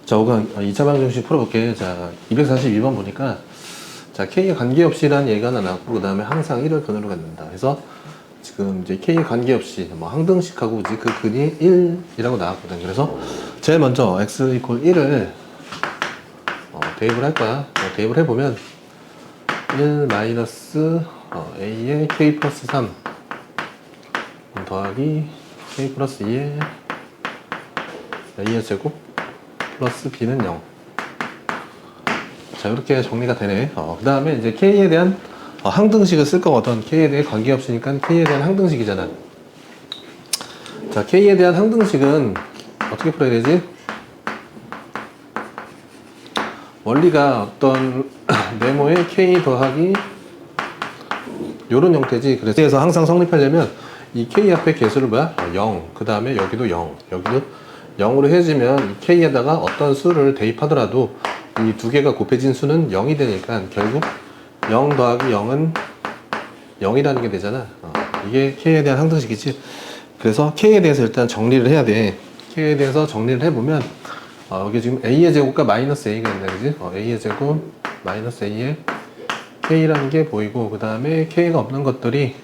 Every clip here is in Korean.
자, 5강 2차 방정식 풀어볼게. 자, 242번 보니까 자, K에 관계없이란 얘기가 하나 나왔고, 그 다음에 항상 1을 근으로 갖는다. 그래서 지금 이제 K에 관계없이 뭐 항등식하고 이제 그 근이 1이라고 나왔거든. 그래서 제일 먼저 x 이퀄 1을 대입을 할 거야. 대입을 해보면 1 마이너스 a의 k 플러스 3 더하기 k 플러스 2의 a의 제곱 플러스 b는 0. 자, 이렇게 정리가 되네. 그 다음에 이제 k에 대한 항등식을 쓸 거거든. k에 대해 관계없으니까 k에 대한 항등식이잖아. 자, k에 대한 항등식은 어떻게 풀어야 되지? 원리가 어떤 네모의 k 더하기 요런 형태지. 그래서 항상 성립하려면 이 k 앞에 개수를 뭐야? 0. 그 다음에 여기도 0. 여기도 0으로 해주면 이 k에다가 어떤 수를 대입하더라도 이 두 개가 곱해진 수는 0이 되니까 결국 0 더하기 0은 0이라는 게 되잖아. 이게 k에 대한 항등식이지. 그래서 k에 대해서 일단 정리를 해야 돼. k에 대해서 정리를 해보면 여기 지금 a의 제곱과 마이너스 a가 있네, 그지? a의 제곱 마이너스 a의 k라는 게 보이고, 그 다음에 k가 없는 것들이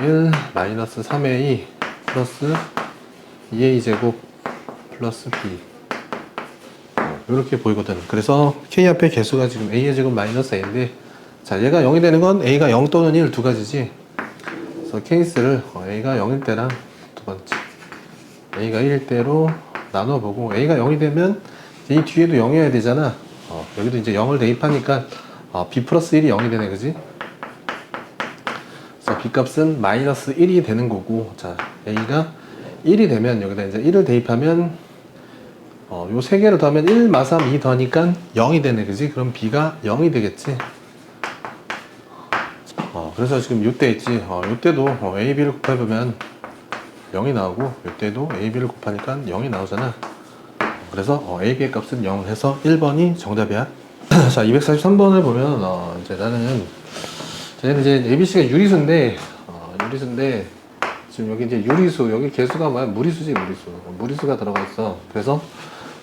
1 마이너스 3a 플러스 2a 제곱 플러스 b 이렇게 보이거든. 그래서 k 앞에 개수가 지금 a의 제곱 마이너스 a인데, 자, 얘가 0이 되는 건 a가 0 또는 1 두 가지지. 그래서 케이스를 a가 0일 때랑 두 번째 a가 1일 때로 나눠보고, a가 0이 되면 이 뒤에도 0이어야 되잖아. 여기도 이제 0을 대입하니까 b 플러스 1이 0이 되네, 그지? 그래서 b 값은 마이너스 1이 되는 거고, 자, a가 1이 되면 여기다 이제 1을 대입하면 요 세 개를 더하면 1 마삼 2 더하니까 0이 되네, 그지? 그럼 b가 0이 되겠지. 그래서 지금 요때 있지. 요때도 a, b를 곱해보면 0이 나오고, 요때도 a, b를 곱하니까 0이 나오잖아. 그래서 a, b의 값은 0 해서 1번이 정답이야. 자, 243번을 보면 이제 나는 얘는 이제 ABC가 유리수인데 지금 여기 이제 유리수, 여기 개수가 뭐야? 무리수지, 무리수가 들어가 있어. 그래서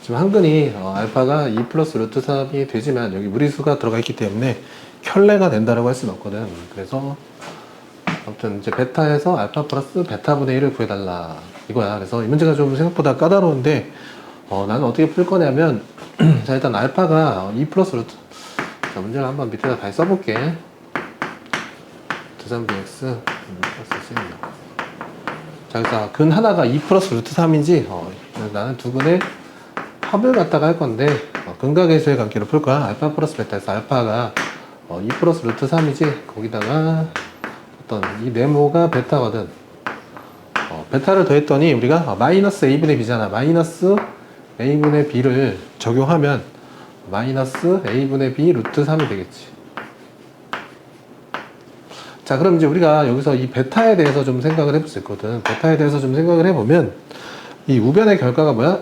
지금 한근이 알파가 2 플러스 루트 3이 되지만 여기 무리수가 들어가 있기 때문에 켤레가 된다라고 할 수는 없거든. 그래서 아무튼 이제 베타에서 알파 플러스 베타분의 1을 구해달라 이거야. 그래서 이 문제가 좀 생각보다 까다로운데 나는 어떻게 풀 거냐면 자, 일단 알파가 2 플러스 루트, 자, 문제를 한번 밑에다 다시 써볼게. 3bx 플러스 16. 자, 그래서 근 하나가 2 플러스 루트 3인지 나는 두 근의 합을 갖다가 할 건데 근과 계수의 관계로 풀 거야. 알파 플러스 베타에서 알파가 2 플러스 루트 3이지. 거기다가 어떤 이 네모가 베타거든. 베타를 더했더니 우리가 마이너스 a분의 b잖아. 마이너스 a분의 b를 적용하면 마이너스 a분의 b 루트 3이 되겠지. 자, 그럼 이제 우리가 여기서 이 베타에 대해서 좀 생각을 해볼 수 있거든. 베타에 대해서 좀 생각을 해보면 이 우변의 결과가 뭐야?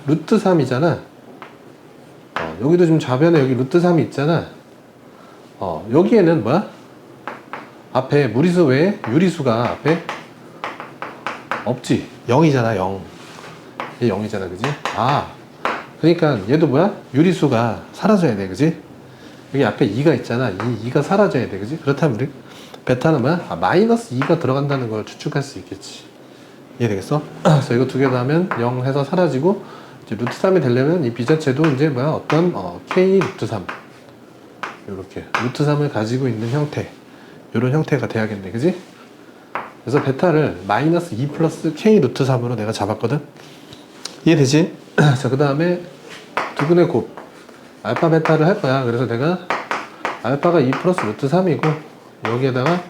루트 3이잖아. 여기도 지금 좌변에 여기 루트 3이 있잖아. 여기에는 뭐야? 앞에 무리수 외에 유리수가 앞에 없지. 0이잖아, 0. 얘 0이잖아, 그지? 그러니까 얘도 뭐야? 유리수가 사라져야 돼, 그지? 여기 앞에 2가 있잖아. 2가 사라져야 돼, 그지? 그렇다면 우리 베타는 뭐야? 마이너스 2가 들어간다는 걸 추측할 수 있겠지. 이해되겠어? 그래서 이거 두 개 더하면 0 해서 사라지고, 이제 루트 3이 되려면 이 b 자체도 이제 뭐야? 어떤 k 루트 3 요렇게 루트 3을 가지고 있는 형태, 요런 형태가 돼야겠네, 그지? 그래서 베타를 마이너스 2 플러스 k 루트 3으로 내가 잡았거든. 이해되지? 자, 그 다음에 두 근의 곱 알파 베타를 할 거야. 그래서 내가 알파가 2 플러스 루트 3이고 여기에다가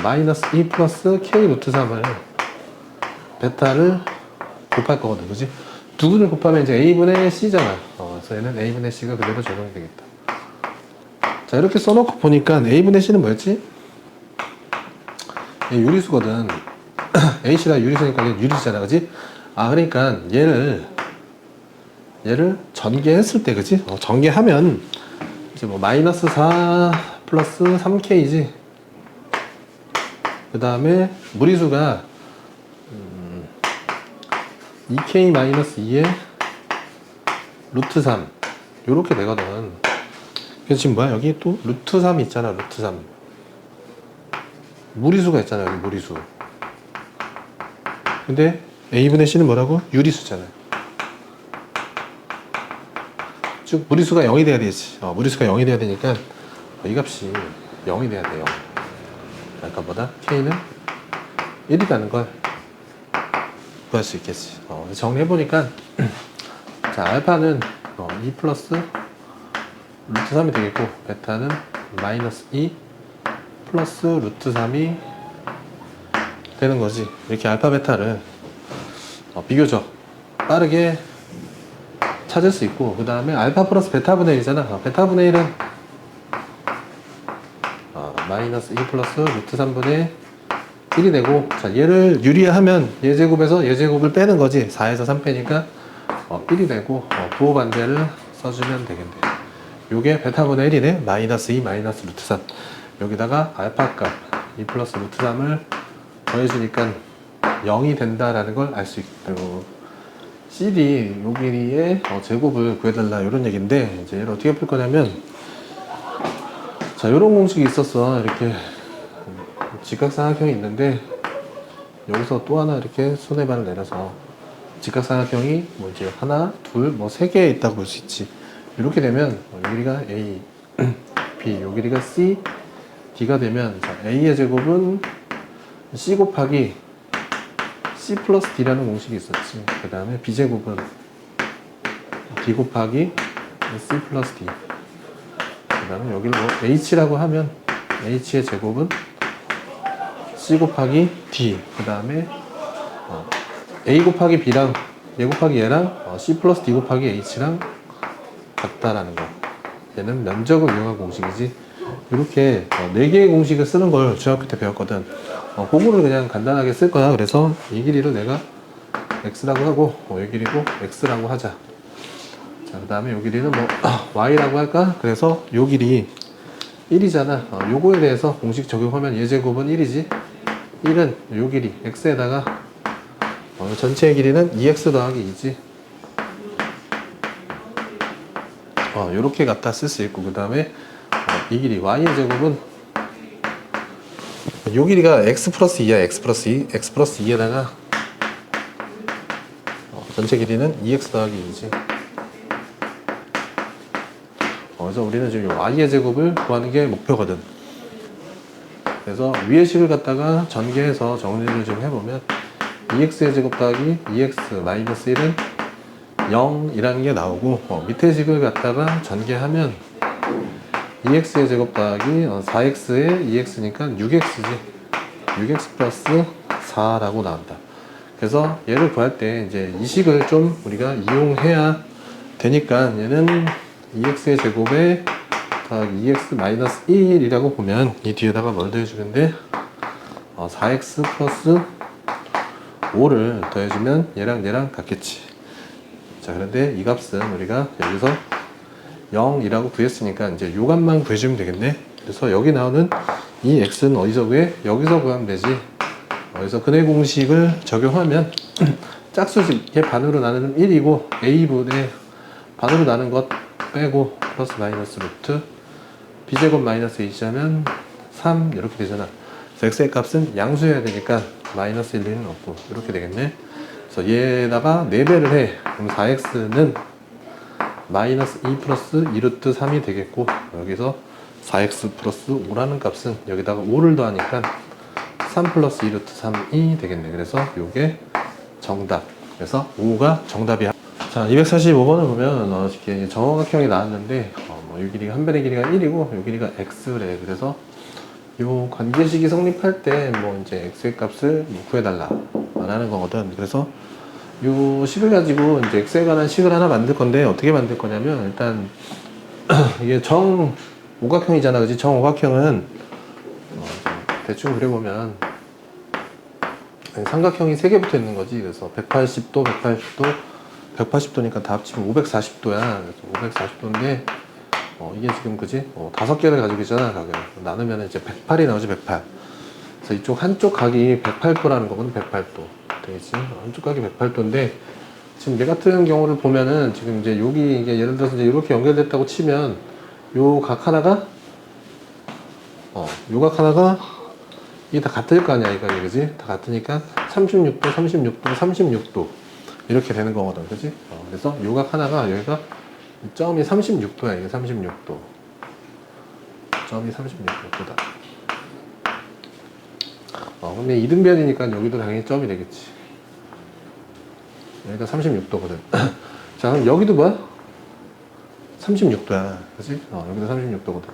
마이너스 2 플러스 k 루트 3을 베타를 곱할 거거든, 그지? 두 근을 곱하면 이제 a분의 c잖아. 그래서 얘는 a분의 c가 그대로 적용이 되겠다. 자, 이렇게 써놓고 보니까 a분의 c는 뭐였지? 얘 유리수거든. a씨가 유리수니까 얘 유리수잖아, 그지? 그러니까 얘를 전개했을 때, 그지? 전개하면 이제 뭐 마이너스 4 플러스 3k지. 그 다음에 무리수가 2k 마이너스 2에 루트 3 요렇게 되거든. 그래서 지금 뭐야? 여기 또 루트 3 있잖아. 루트 3 무리수가 있잖아. 여기 무리수. 근데 a분의 c는 뭐라고? 유리수잖아요. 즉 무리수가 0이 돼야 되지. 무리수가 0이 돼야 되니까 이 값이 0이 돼야 돼요. 그러니까 뭐다? k는 1이라는 걸 구할 수 있겠지. 정리해보니까 자, 알파는 2 플러스 루트 3이 되겠고 베타는 마이너스 2 플러스 루트 3이 되는 거지. 이렇게 알파 베타를 비교적 빠르게 찾을 수 있고, 그 다음에 알파 플러스 베타분의 1이잖아. 베타분의 1은 마이너스 2 플러스 루트 3분의 1이 되고, 자, 얘를 유리하면 얘제곱에서 얘제곱을 빼는 거지. 4에서 3 빼니까 1이 되고, 부호 반대를 써주면 되겠네. 요게 베타분의 1이네. 마이너스 2 마이너스 루트 3. 여기다가 알파 값 2 플러스 루트 3을 더해주니까 0이 된다라는 걸 알 수 있고, CD 요 길이의 제곱을 구해달라 이런 얘기인데, 이제 얘를 어떻게 풀 거냐면, 자, 요런 공식이 있었어. 이렇게 직각삼각형이 있는데 여기서 또 하나 이렇게 손해반을 내려서 직각삼각형이 뭐 이제 하나, 둘, 뭐 세 개 있다고 볼 수 있지. 이렇게 되면 요 길이가 A, B, 요 길이가 C, D가 되면, 자, A의 제곱은 C 곱하기 C 플러스 D라는 공식이 있었지. 그 다음에 B제곱은 D 곱하기 C 플러스 D. 그 다음에 여기를 뭐 H라고 하면 H의 제곱은 C 곱하기 D. 그 다음에 A 곱하기 B랑 얘 곱하기 얘랑 C 플러스 D 곱하기 H랑 같다라는 거. 얘는 면적을 이용한 공식이지. 이렇게 4개의 공식을 쓰는 걸 중학교 때 배웠거든. 그거를 그냥 간단하게 쓸 거야. 그래서 이 길이를 내가 x라고 하고, 이 길이도 x라고 하자. 자, 그 다음에 이 길이는 뭐 y라고 할까? 그래서 이 길이 1이잖아. 요거에 대해서 공식 적용하면 얘 제곱은 1이지. 1은 요 길이 x에다가 전체의 길이는 2x 더하기 2지. 요렇게 갖다 쓸 수 있고, 그 다음에 이 길이 y의 제곱은 요 길이가 x 플러스 2야. x 플러스 2. x 플러스 2에다가 전체 길이는 2x 더하기 2지. 그래서 우리는 지금 y의 제곱을 구하는 게 목표거든. 그래서 위의 식을 갖다가 전개해서 정리를 좀 해보면 2x의 제곱 더하기 2x 마이너스 1은 0이라는 게 나오고, 밑에 식을 갖다가 전개하면 2x의 제곱 더하기 4x의 2x니까 6x지. 6x 플러스 4라고 나온다. 그래서 얘를 구할 때 이제 이 식을 좀 우리가 이용해야 되니까, 얘는 2x의 제곱에 더하기 2x 마이너스 1이라고 보면 이 뒤에다가 뭘 더해주는데 4x 플러스 5를 더해주면 얘랑 같겠지. 자, 그런데 이 값은 우리가 여기서 0이라고 구했으니까 이제 요 값만 구해주면 되겠네. 그래서 여기 나오는 이 x는 어디서 구해? 여기서 구하면 되지. 그래서 근해 공식을 적용하면 짝수식의 반으로 나누는 1이고 a분의 반으로 나눈 것 빼고 플러스 마이너스 루트 b제곱 마이너스 h자면 3 이렇게 되잖아. 그래서 x의 값은 양수여야 되니까 마이너스 1은 없고 이렇게 되겠네. 그래서 얘에다가 4배를 해. 그럼 4x는 마이너스 2 플러스 2루트 3이 되겠고, 여기서 4x 플러스 5라는 값은 여기다가 5를 더하니까 3 플러스 2루트 3이 되겠네. 그래서 요게 정답. 그래서 5가 정답이야. 자, 245번을 보면 이렇게 정원각형이 나왔는데 요 길이가 한 변의 길이가 1이고 요 길이가 x래. 그래서 요 관계식이 성립할 때 뭐 이제 x의 값을 구해달라 라는 거거든. 그래서 요 식을 가지고 이제 x에 관한 식을 하나 만들 건데, 어떻게 만들 거냐면, 일단 이게 정오각형이잖아, 그지? 정오각형은 대충 그려보면 삼각형이 3개 붙어 있는 거지. 그래서 180도, 180도, 180도니까 다 합치면 540도야. 그래서 540도인데 이게 지금 그지? 5개를 가지고 있잖아, 각을. 나누면 이제 108이 나오지, 108. 그래서 이쪽 한쪽 각이 108도라는 거거든, 108도. 되겠지? 한쪽 각이 108도인데 지금 얘 같은 경우를 보면은 지금 이제 여기 이게 예를 들어서 이제 이렇게 연결됐다고 치면 요 각 하나가 요 각 하나가 이게 다 같을 거 아니야 이거 그지? 다 같으니까 36도, 36도, 36도 이렇게 되는 거거든, 그지? 그래서 요 각 하나가 여기가 점이 36도야 이게 36도. 점이 36도다. 근데 이등변이니까 여기도 당연히 점이 되겠지. 여기가 36도거든. 자, 그럼 여기도 뭐야? 36도야. 그치? 여기도 36도거든.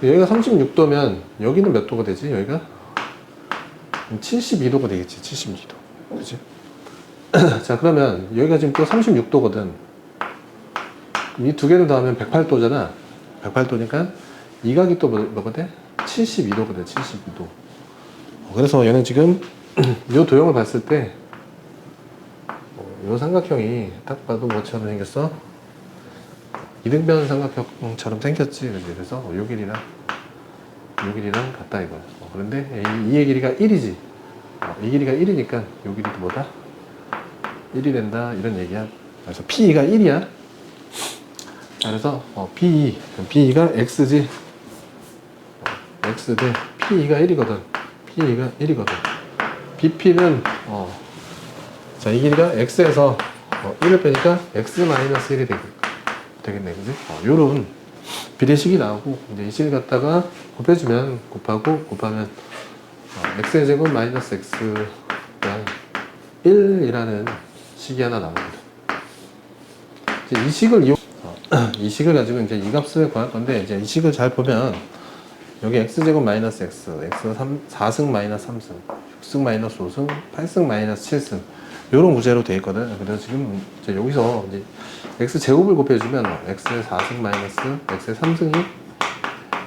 여기가 36도면 여기는 몇 도가 되지? 여기가 72도가 되겠지. 72도. 그치? 자, 그러면 여기가 지금 또 36도거든. 이 두 개를 더하면 108도잖아. 108도니까 이 각이 또 뭐가 돼? 72도거든. 72도. 그래서 얘는 지금 이 도형을 봤을 때 이 삼각형이 딱 봐도 뭐처럼 생겼어? 이등변 삼각형처럼 생겼지. 그래서 요 길이랑 같다 이거야. 그런데 이의 길이가 1이지. 이 길이가 1이니까 요 길이도 뭐다? 1이 된다 이런 얘기야. 그래서 P가 1이야. 그래서 B가 X지. X 대 P가 1이거든. P가 1이거든. BP는 자, 이 길이가 X에서 1을 빼니까 X-1이 되겠네. 그지? 요런 비례식이 나오고, 이제 이 식을 갖다가 곱해주면, 곱하면, X의 제곱 마이너스 X랑 1이라는 식이 하나 나옵니다. 이제 이 식을 가지고 이제 이 값을 구할 건데, 이제 이 식을 잘 보면, 여기 X제곱 마이너스 X, X가 4승 마이너스 3승, 6승 마이너스 5승, 8승 마이너스 7승. 요런 구제로 되어 있거든. 그래서 지금 이제 여기서 이제 X 제곱을 곱해주면 X의 4승 마이너스 X의 3승이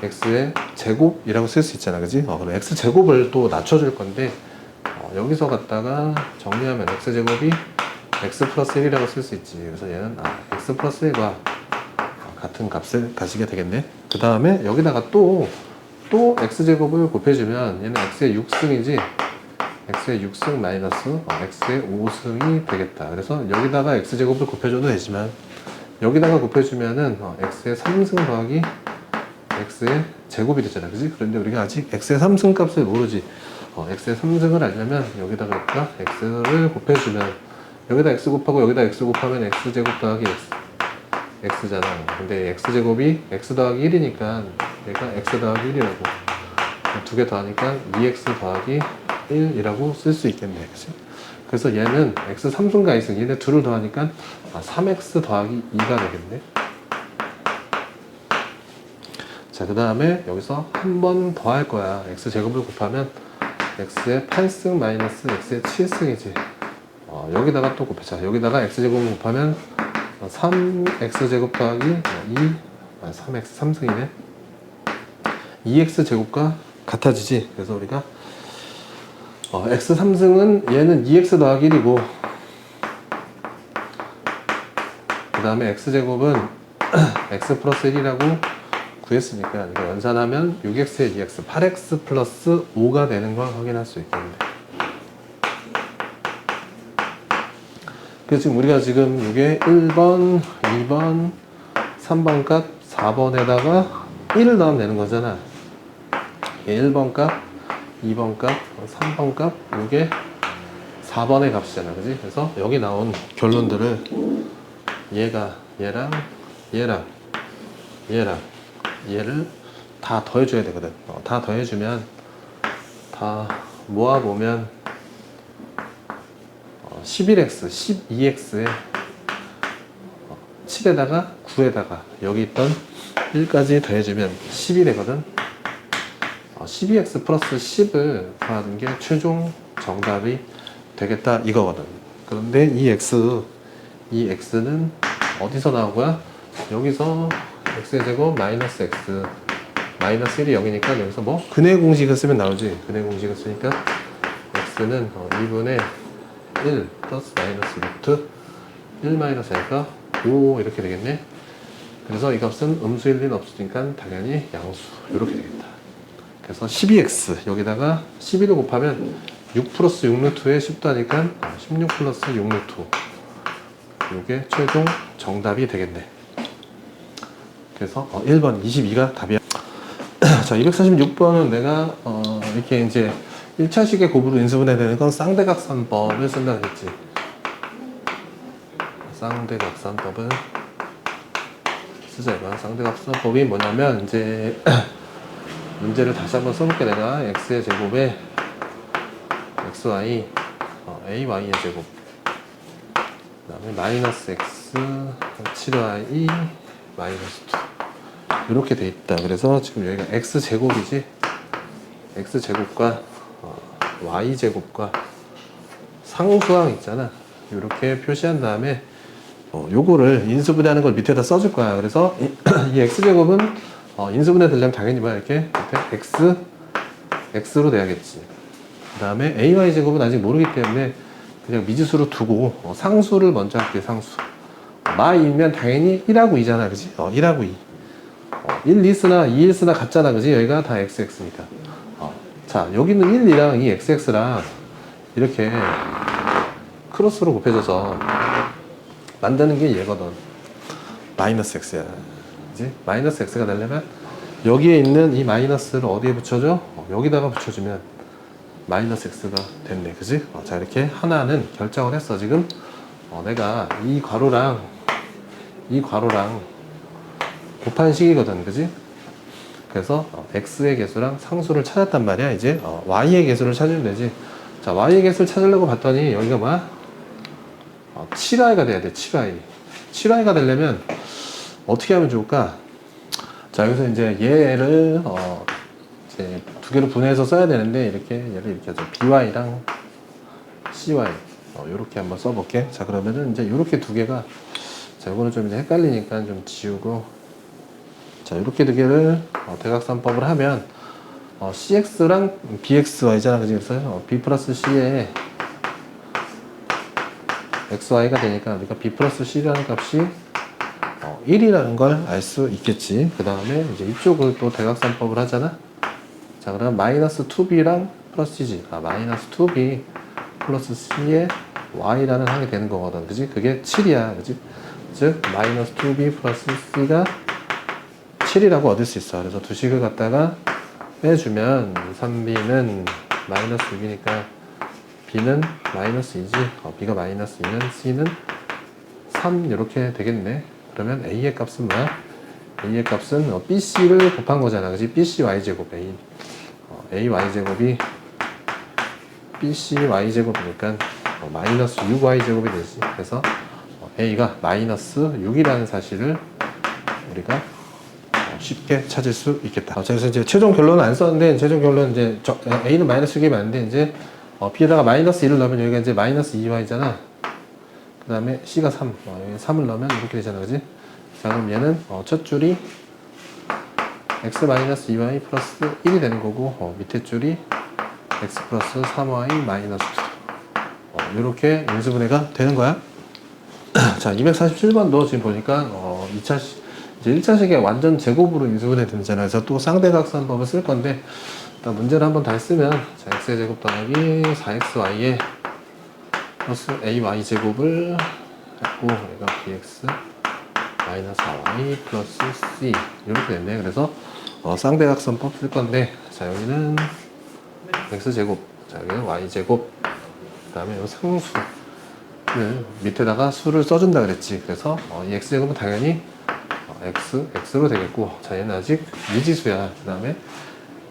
X의 제곱이라고 쓸 수 있잖아. 그지? 그럼 X 제곱을 또 낮춰줄 건데, 여기서 갖다가 정리하면 X 제곱이 X 플러스 1이라고 쓸 수 있지. 그래서 얘는 X 플러스 1과 같은 값을 가지게 되겠네. 그 다음에 여기다가 또 X제곱을 곱해주면 얘는 X의 6승이지 X의 6승 마이너스 X의 5승이 되겠다. 그래서 여기다가 X제곱을 곱해줘도 되지만 여기다가 곱해주면은 X의 3승 더하기 X의 제곱이 되잖아. 그지? 그런데 우리가 아직 X의 3승 값을 모르지. X의 3승을 알려면 여기다가 X를 곱해주면 여기다 X 곱하고 여기다 X 곱하면 X제곱 더하기 X잖아. 근데 X제곱이 X 더하기 1이니까 얘가 X 더하기 1이라고 두 개 더하니까 2X 더하기 1이라고 쓸 수 있겠네. 그치? 그래서 얘는 X 3승과 2승 얘네 둘을 더하니까 3X 더하기 2가 되겠네. 자, 그 다음에 여기서 한 번 더 할 거야. X제곱을 곱하면 X의 8승 마이너스 X의 7승이지. 여기다가 또 곱해자. 여기다가 X제곱을 곱하면 3X제곱 더하기 3X 3승이네. 2X제곱과 같아지지. 그래서 우리가 X 3승은 얘는 2X 더하기 1이고 그 다음에 X제곱은 X 플러스 1이라고 구했으니까 이거 연산하면 6X의 2X 8X 플러스 5가 되는 걸 확인할 수 있겠는데, 그래서 지금 우리가 지금 이게 1번, 2번, 3번 값, 4번에다가 1을 넣으면 되는 거잖아. 이게 1번 값, 2번 값, 3번 값, 이게 4번의 값이잖아. 그지? 그래서 여기 나온 결론들을 얘랑 얘를 다 더해줘야 되거든. 다 더해주면 다 모아보면 11x, 12x에 7에다가 9에다가 여기 있던 1까지 더해주면 10이 되거든. 12x 플러스 10을 더하는 게 최종 정답이 되겠다 이거거든. 그런데 이 x는 어디서 나온 거야? 여기서 x의 제곱 마이너스 x 마이너스 1이 0이니까 여기서 뭐 근의 공식을 쓰면 나오지. 근의 공식을 쓰니까 x는 2분의 1 플러스 마이너스 루트 1 마이너스 L가 5 이렇게 되겠네. 그래서 이 값은 음수일 리는 없으니까 당연히 양수 이렇게 되겠다. 그래서 12x 여기다가 11을 곱하면 6 플러스 6루트에 10도 하니까 16 플러스 6루트 이게 최종 정답이 되겠네. 그래서 1번 22가 답이야. 자, 246번은 내가 이렇게 이제 1차식의 곱으로 인수분해 되는 건 쌍대각선법을 쓴다 그랬지. 쌍대각선법을 쓰자 이거야. 쌍대각선법이 뭐냐면 이제 문제를 다시 한번 써볼게. 내가 x의 제곱에 xy ay의 제곱 그 다음에 마이너스 x 7y 마이너스 2 이렇게 돼 있다. 그래서 지금 여기가 x제곱이지, x제곱과 y제곱과 상수항 있잖아, 이렇게 표시한 다음에 요거를 인수분해하는 걸 밑에다 써줄 거야. 그래서 이 x제곱은 인수분해 되려면 당연히 뭐야, 이렇게 밑에 x로 돼야겠지. 그 다음에 ay제곱은 아직 모르기 때문에 그냥 미지수로 두고 상수를 먼저 할게. 상수 마이면 당연히 1하고 2잖아, 그지? 1하고 2 1, 2쓰나 2, 1쓰나 같잖아, 그지? 여기가 다 xx니까 자, 여기는 1, 2랑 이 xx랑 이렇게 크로스로 곱해져서 만드는 게 얘거든. 마이너스 x야, 그지? 마이너스 x가 되려면 여기에 있는 이 마이너스를 어디에 붙여줘? 여기다가 붙여주면 마이너스 x가 됐네, 그지? 자, 이렇게 하나는 결정을 했어. 지금 내가 이 괄호랑 이 괄호랑 곱한 식이거든, 그지? 그래서 x의 개수랑 상수를 찾았단 말이야. 이제 y의 개수를 찾으면 되지. 자, y의 개수를 찾으려고 봤더니 여기가 뭐야? 7i가 돼야 돼. 7i가 되려면 어떻게 하면 좋을까? 자, 여기서 이제 얘를 이제 두 개로 분해해서 써야 되는데, 이렇게 얘를 이렇게 하죠. by랑 cy 요렇게 한번 써볼게. 자, 그러면은 이제 요렇게 두 개가, 자, 요거는 좀 이제 헷갈리니까 좀 지우고, 자, 요렇게 두 개를 대각선법을 하면 cx랑 bxy잖아, 그지? 그래서 b 플러스 c에 xy가 되니까 우리가 b 플러스 c라는 값이 1이라는 걸 알 수 있겠지. 그 다음에 이제 이쪽을 또 대각선법을 하잖아. 자, 그럼 마이너스 2b랑 플러스 c지. 마이너스 2b 플러스 c에 y라는 항이 되는 거거든, 그지? 그게 7이야, 그지? 즉 마이너스 2b 플러스 c가 7이라고 얻을 수 있어. 그래서 두 식을 갖다가 빼주면 3b는 마이너스 6이니까 b는 마이너스 2지. b가 마이너스 2면 c는 3 이렇게 되겠네. 그러면 a의 값은 뭐야? a의 값은 bc를 곱한 거잖아, 그지? bc y제곱 a y제곱이 bc y제곱이니까 마이너스 6y제곱이 되지. 그래서 a가 마이너스 6이라는 사실을 우리가 쉽게 찾을 수 있겠다. 그래서 이제 최종 결론은 안 썼는데, 최종 결론은 이제 a는 마이너스 6이면 안 돼. 이제 b에다가 마이너스 1을 넣으면 여기가 이제 마이너스 2y잖아. 그 다음에 c가 3, 여기 3을 넣으면 이렇게 되잖아, 그지? 자, 그럼 얘는 첫 줄이 x 마이너스 2y 플러스 1이 되는 거고, 밑에 줄이 x 플러스 3y 마이너스 2. 이렇게 인수분해가 되는 거야. 자, 247번도 지금 보니까 1차식에 완전 제곱으로 인수분해 되잖아. 그래서 또 쌍대각선법을 쓸 건데, 일단 문제를 한번 다 쓰면, 자, x의 제곱 더하기 4xy에 플러스 ay 제곱을 했고, 여기가 bx 마이너스 4y 플러스 c 이렇게 됐네. 그래서 쌍대각선법 쓸 건데, 자, 여기는 x제곱, 자, 여기는 y제곱, 그 다음에 이 상수를 밑에다가 수를 써준다 그랬지. 그래서 이 x제곱은 당연히 x로 되겠고, 자, 얘는 아직 미지수야. 그 다음에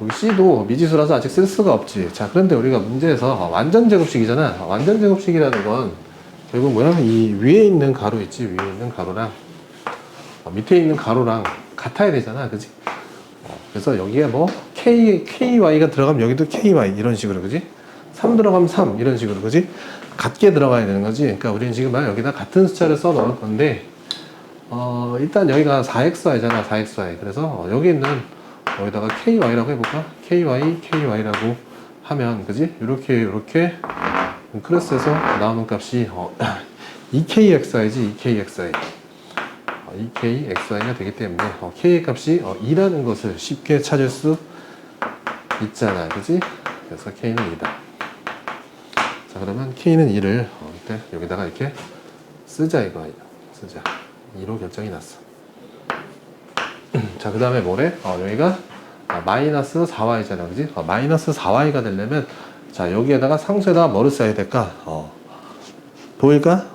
여기 c도 미지수라서 아직 쓸 수가 없지. 자, 그런데 우리가 문제에서 완전 제곱식이잖아. 완전 제곱식이라는 건 결국 뭐냐면 이 위에 있는 가로 있지. 위에 있는 가로랑 밑에 있는 가로랑 같아야 되잖아, 그지? 그래서 여기에 뭐 ky가 들어가면 여기도 ky 이런 식으로, 그지? 3 들어가면 3 이런 식으로, 그지? 같게 들어가야 되는 거지. 그러니까 우리는 지금 여기다 같은 숫자를 써 넣을 건데, 일단 여기가 4xy잖아, 4xy. 그래서 여기 있는 여기다가 ky라고 해볼까? ky라고 하면, 그지? 요렇게 클래스에서 나오는 값이 2kxy지, 2kxy. 2kxy가 되기 때문에 k의 값이 2라는 것을 쉽게 찾을 수 있잖아, 그지? 그래서 k는 2다. 자, 그러면 k는 2를 여기다가 이렇게 쓰자 이거. 쓰자. 2로 결정이 났어. 자, 그 다음에 뭐래? 여기가 마이너스 4y잖아, 그지? 마이너스 4y가 되려면, 자, 여기에다가 상수에다가 뭐를 써야 될까? 보일까?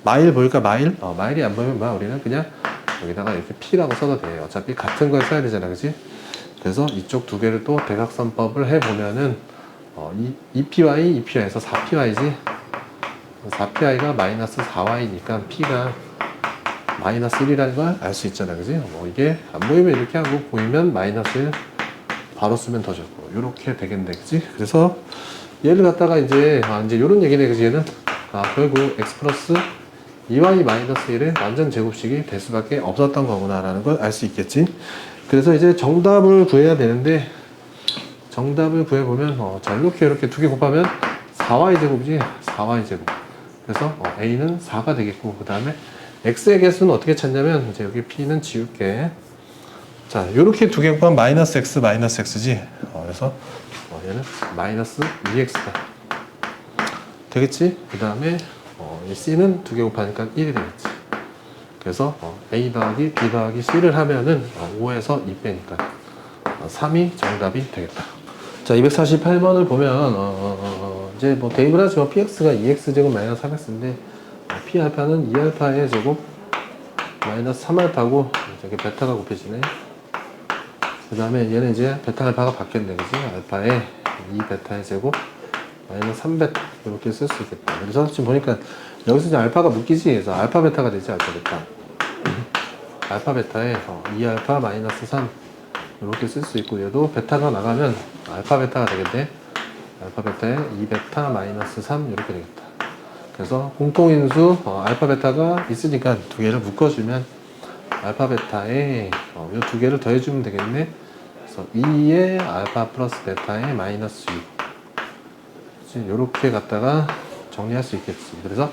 마일 보일까? 마일? 마일이 안 보이면 뭐, 우리는 그냥 여기다가 이렇게 p라고 써도 돼. 어차피 같은 걸 써야 되잖아, 그지? 그래서 이쪽 두 개를 또 대각선법을 해보면은, 2py, 2py에서 4py지? 4py가 마이너스 4y니까 p가 마이너스 1이라는 걸 알 수 있잖아, 그지? 뭐 이게 안 보이면 이렇게 하고 보이면 마이너스 1 바로 쓰면 더 좋고 이렇게 되겠네, 그지? 그래서 얘를 갖다가 이제 이제 요런 얘기네, 그지? 얘는 결국 x 플러스 2y 마이너스 1의 완전 제곱식이 될 수밖에 없었던 거구나 라는 걸 알 수 있겠지? 그래서 이제 정답을 구해야 되는데 정답을 구해보면 자, 이렇게 두 개 곱하면 4y 제곱이지? 4y 제곱. 그래서 a는 4가 되겠고, 그 다음에 x의 개수는 어떻게 찾냐면, 이제 여기 p는 지울게. 자, 요렇게 두 개 곱하면 마이너스 x, 마이너스 x지. 그래서 얘는 마이너스 2x다. 되겠지? 그 다음에 이 c는 두 개 곱하니까 1이 되겠지. 그래서 a 더하기 b 더하기 c를 하면은 5에서 2 빼니까 3이 정답이 되겠다. 자, 248번을 보면 이제 뭐 대입을 하죠. px가 2x제곱 마이너스 3x인데 p알파는 2알파의 제곱 마이너스 3알파고 저기 베타가 곱해지네. 그 다음에 얘는 이제 베타 알파가 바뀌었네, 그지? 알파에 2베타의 제곱 마이너스 3베타 이렇게 쓸 수 있겠다. 그래서 지금 보니까 여기서 이제 알파가 묶이지. 그래서 알파 베타가 되지. 알파 베타 알파 베타에 2알파 마이너스 3 이렇게 쓸 수 있고, 얘도 베타가 나가면 알파 베타가 되겠네. 알파 베타에 2베타 마이너스 3 이렇게 되겠다. 그래서 공통인수 알파 베타가 있으니까 두 개를 묶어주면 알파 베타에 이 두 개를 더해주면 되겠네. 그래서 2의 알파 플러스 베타에 마이너스 6 이렇게 갖다가 정리할 수 있겠지. 그래서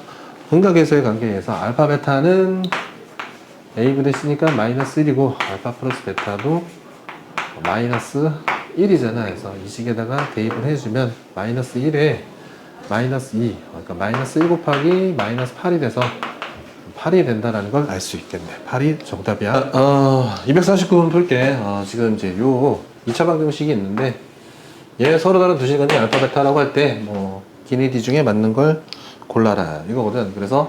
흥각에서의 관계에서 알파 베타는 a분의 c니까 마이너스 1이고 알파 플러스 베타도 마이너스 1이잖아. 그래서 이 식에다가 대입을 해주면 마이너스 1에 마이너스 2, 그러니까 마이너스 1 곱하기 마이너스 8이 돼서 8이 된다는 걸 알 수 있겠네. 8이 정답이야. 249번 풀게. 지금 이제 요 2차 방정식이 있는데 얘 서로 다른 두 시간이 알파 베타라고 할 때 뭐 기니디 중에 맞는 걸 골라라 이거거든. 그래서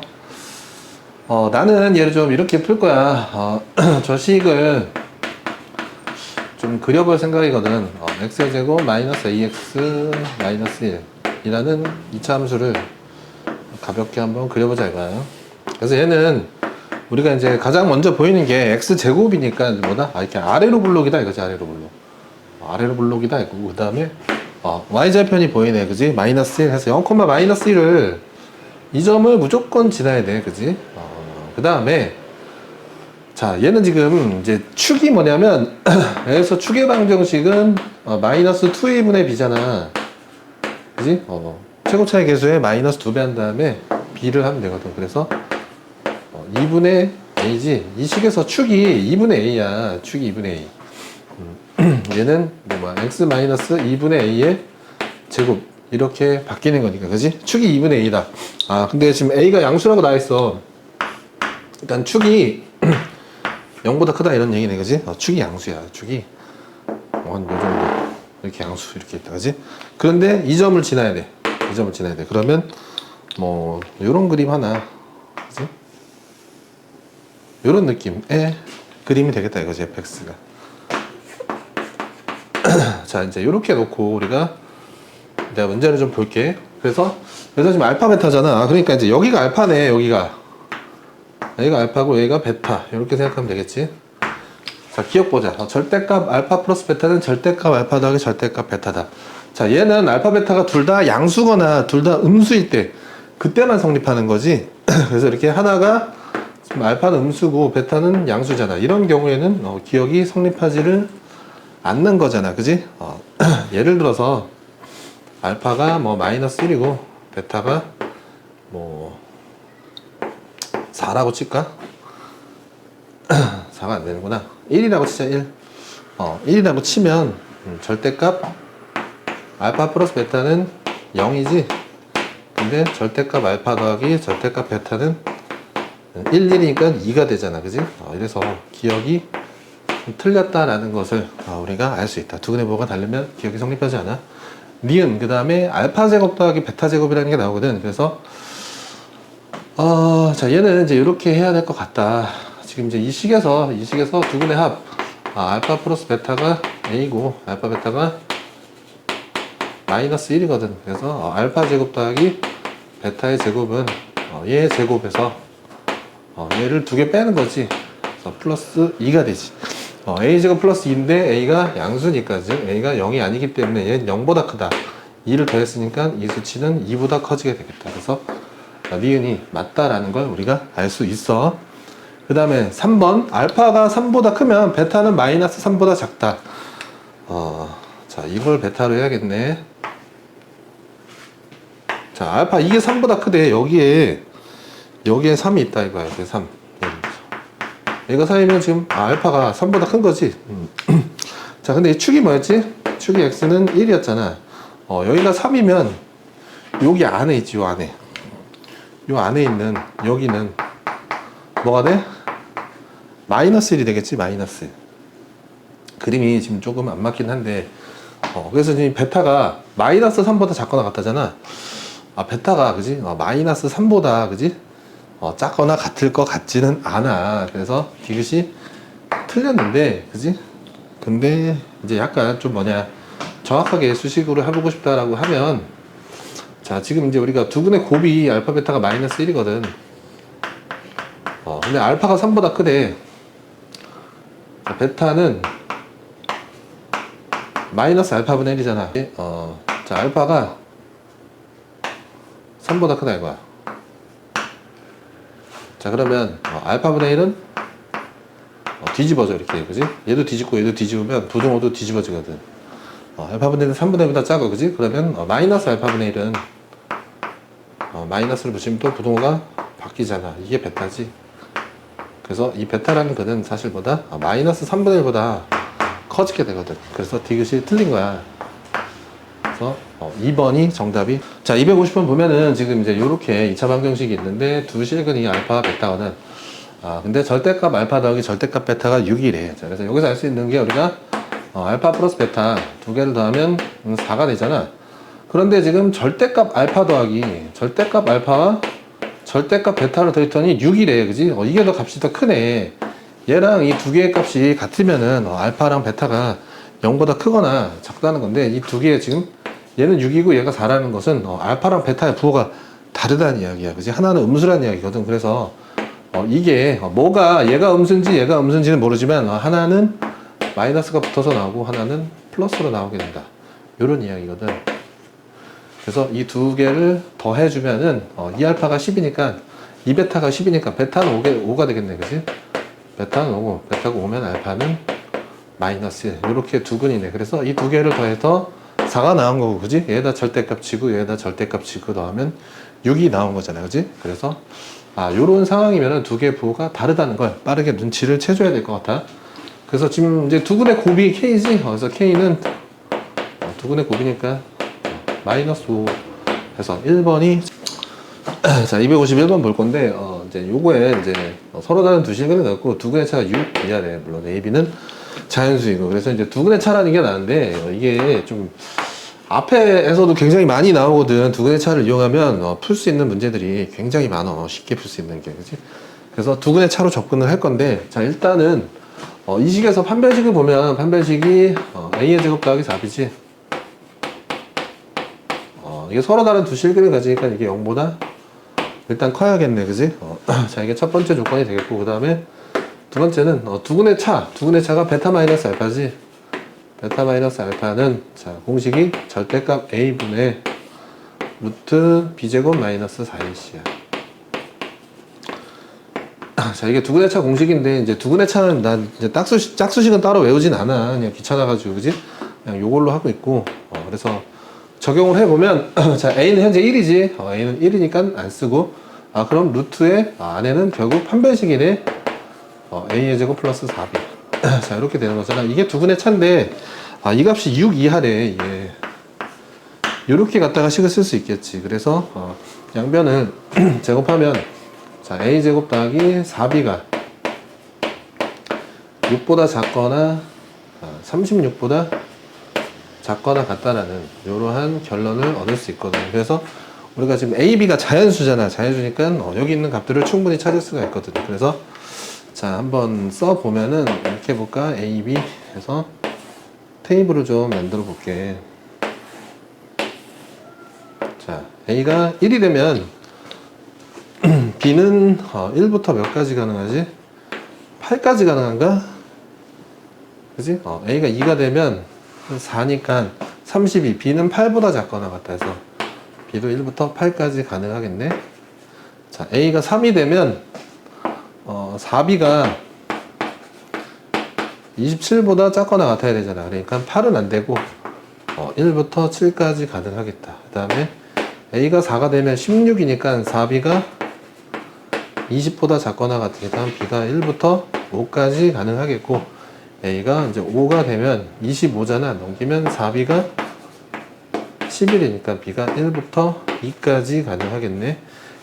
나는 얘를 좀 이렇게 풀 거야. 저 식을 좀 그려볼 생각이거든. x제곱 마이너스 ax 마이너스 1 이라는 2차 함수를 가볍게 한번 그려보자 이거예요. 그래서 얘는 우리가 이제 가장 먼저 보이는 게 x제곱이니까 뭐다? 이렇게 아래로 블록이다 이거지. 아래로 블록. 아래로 블록이다 이거. 그 다음에 y절편이 보이네, 그지? 마이너스 1 해서 0, 마이너스 1을 이 점을 무조건 지나야 돼, 그지? 그 다음에 자, 얘는 지금 이제 축이 뭐냐면 여기서 축의 방정식은 마이너스 2a분의 b잖아, 그지? 최고차의 개수에 마이너스 2배 한 다음에 b를 하면 되거든. 그래서 2분의 a지. 이 식에서 축이 2분의 a야. 축이 2분의 a. 얘는 뭐야? x 마이너스 2분의 a의 제곱 이렇게 바뀌는 거니까, 그지? 축이 2분의 a다. 근데 지금 a가 양수라고 나와 있어. 일단 축이 0보다 크다 이런 얘기네, 그지? 축이 양수야. 축이 한 요 정도 이렇게 양수 이렇게 있다, 그지? 그런데 이 점을 지나야 돼. 이 점을 지나야 돼. 그러면 뭐 요런 그림 하나, 그지? 요런 느낌의 그림이 되겠다 이거지, fx가. 자, 이제 요렇게 놓고 우리가 내가 문제를 좀 볼게. 그래서 지금 알파 베타잖아. 그러니까 이제 여기가 알파네. 여기가 알파고 여기가 베타 이렇게 생각하면 되겠지. 자, 기억 보자. 절대값 알파 플러스 베타는 절대값 알파 더하기 절대값 베타다. 자, 얘는 알파 베타가 둘 다 양수거나 둘 다 음수일 때 그때만 성립하는 거지. 그래서 이렇게 하나가 지금 알파는 음수고 베타는 양수잖아. 이런 경우에는 기억이 성립하지를 않는 거잖아, 그지? 예를 들어서 알파가 뭐 마이너스 1이고 베타가 뭐 4라고 칠까? 4가 안 되는구나. 1이라고 치자. 1이라고 치면 절대값 알파 플러스 베타는 0이지. 근데 절대값 알파 더하기 절대값 베타는 1, 1이니까 2가 되잖아. 그지? 이래서 기억이 틀렸다라는 것을 우리가 알 수 있다. 두근의 부호가 다르면 기억이 성립하지 않아. 니은, 그 다음에 알파 제곱 더하기 베타 제곱이라는 게 나오거든. 그래서 자, 얘는 이제 이렇게 해야 될 것 같다. 지금 이제 이 식에서 두근의 합, 알파 플러스 베타가 A고, 알파 베타가 마이너스 1이거든. 그래서 알파 제곱 더하기 베타의 제곱은 얘의 제곱에서 얘를 두 개 빼는 거지. 그래서 플러스 2가 되지. A 제곱 플러스 2인데 A가 양수니까, 즉 A가 0이 아니기 때문에 얘는 0보다 크다. 2를 더했으니까 이 수치는 2보다 커지게 되겠다. 그래서 니은이 맞다라는 걸 우리가 알 수 있어. 그 다음에 3번, 알파가 3보다 크면 베타는 마이너스 3보다 작다. 자, 이걸 베타로 해야겠네. 자, 알파 이게 3보다 크대. 여기에 3이 있다 이거야. 여기 3. 얘가 3이면 지금 알파가 3보다 큰 거지. 자, 근데 이 축이 뭐였지? 축이 x는 1이었잖아. 여기가 3이면 여기 안에 있지. 요 안에. 요 안에 있는 여기는 뭐가 돼? 마이너스 1이 되겠지. 마이너스 1. 그림이 지금 조금 안 맞긴 한데 그래서 지금 베타가 마이너스 3보다 작거나 같다잖아. 베타가 그지? 마이너스 3보다 그지? 작거나 같을 것 같지는 않아. 그래서 디귿이 틀렸는데 그지? 근데 이제 약간 좀 뭐냐, 정확하게 수식으로 해보고 싶다라고 하면, 자, 지금 이제 우리가 두근의 곱이 알파 베타가 마이너스 1이거든. 근데 알파가 3보다 크대. 자, 베타는 마이너스 알파분의 1이잖아. 자, 알파가 3보다 크다 이거야. 자, 그러면 알파분의 1은 뒤집어져 이렇게. 그지? 얘도 뒤집고 얘도 뒤집으면 부등호도 뒤집어지거든. 알파분의 1은 3분의 1보다 작아. 그지? 그러면 마이너스 알파분의 1은 마이너스를 붙이면 또 부등호가 바뀌잖아. 이게 베타지. 그래서 이 베타라는 거는 사실 보다 마이너스 3분의 1보다 커지게 되거든. 그래서 디귿이 틀린 거야. 그래서 2번이 정답이. 자, 250번 보면은 지금 이제 요렇게 2차 방정식이 있는데 두 실근이 알파 베타거든. 근데 절대값 알파 더하기 절대값 베타가 6이래. 자, 그래서 여기서 알 수 있는 게 우리가 알파 플러스 베타 두 개를 더하면 4가 되잖아. 그런데 지금 절대값 알파 더하기 절대값 알파와 절대값 베타를 더했더니 6이래. 그지? 이게 더 값이 더 크네. 얘랑 이 두 개의 값이 같으면은 알파랑 베타가 0보다 크거나 작다는 건데, 이 두 개의 지금 얘는 6이고 얘가 4라는 것은 알파랑 베타의 부호가 다르다는 이야기야. 그지? 하나는 음수라는 이야기거든. 그래서 이게 뭐가 얘가 음수인지 얘가 음수인지는 모르지만 하나는 마이너스가 붙어서 나오고 하나는 플러스로 나오게 된다. 요런 이야기거든. 그래서 이 두 개를 더해주면은 이 알파가 10이니까 이 베타가 10이니까 베타는 5가 되겠네. 그지? 베타는 5고 베타가 5면 알파는 마이너스 1. 이렇게 두 근이네. 그래서 이 두 개를 더해서 4가 나온 거고, 그지? 얘에다 절대값 치고 얘에다 절대값 치고 더하면 6이 나온 거잖아. 그지? 그래서 요런 상황이면은 두 개의 부호가 다르다는 걸 빠르게 눈치를 채줘야 될 것 같아. 그래서 지금 이제 두 근의 곱이 K지? 그래서 K는 두 근의 곱이니까 마이너스 5 해서 1번이 자, 251번 볼 건데, 이제 요거에 이제 서로 다른 두 실근을 넣고 두 근의 차가 6 이하래. 물론 A, B는 자연수이고. 그래서 이제 두 근의 차라는 게 나는데, 이게 좀 앞에서도 굉장히 많이 나오거든. 두 근의 차를 이용하면 풀 수 있는 문제들이 굉장히 많아. 쉽게 풀 수 있는 게. 그치? 그래서 두 근의 차로 접근을 할 건데, 자, 일단은 이 식에서 판별식을 보면 판별식이 A의 제곱 더하기 4B지. 이게 서로 다른 두 실근을 가지니까 이게 0보다 일단 커야겠네. 그지? 자, 이게 첫 번째 조건이 되겠고, 그 다음에 두 번째는 두 근의 차가 베타 마이너스 알파지. 베타 마이너스 알파는 자, 공식이 절대값 A분의 루트 B제곱 마이너스 4AC 야. 자, 이게 두 근의 차 공식인데, 이제 두 근의 차는 난 이제 짝수식은 따로 외우진 않아. 그냥 귀찮아가지고, 그지? 그냥 요걸로 하고 있고, 그래서 적용을 해보면, 자, A는 현재 1이지. A는 1이니까 안 쓰고, 그럼 루트의 안에는 결국 판별식이네. A의 제곱 플러스 4B. 자, 이렇게 되는 거잖아. 이게 두 근의 차인데, 이 값이 6 이하래, 이게. 요렇게 갖다가 식을 쓸 수 있겠지. 그래서, 양변을 제곱하면 자, a제곱 더하기 4b가 6보다 작거나 36보다 작거나 같다라는 이러한 결론을 얻을 수 있거든. 그래서 우리가 지금 a, b가 자연수잖아. 자연수니까 여기 있는 값들을 충분히 찾을 수가 있거든. 그래서 자, 한번 써보면은 이렇게 해볼까? a, b 해서 테이블을 좀 만들어 볼게. 자, a가 1이 되면 b는 1부터 몇 가지 가능하지? 8까지 가능한가? 그지? a가 2가 되면 4니까 32, b는 8보다 작거나 같다 해서 b도 1부터 8까지 가능하겠네. 자, a가 3이 되면 4b가 27보다 작거나 같아야 되잖아. 그러니까 8은 안 되고 1부터 7까지 가능하겠다. 그 다음에 a가 4가 되면 16이니까 4b가 20보다 작거나 같으니까 b가 1부터 5까지 가능하겠고, a가 이제 5가 되면 25잖아. 넘기면 4b가 11이니까 b가 1부터 2까지 가능하겠네.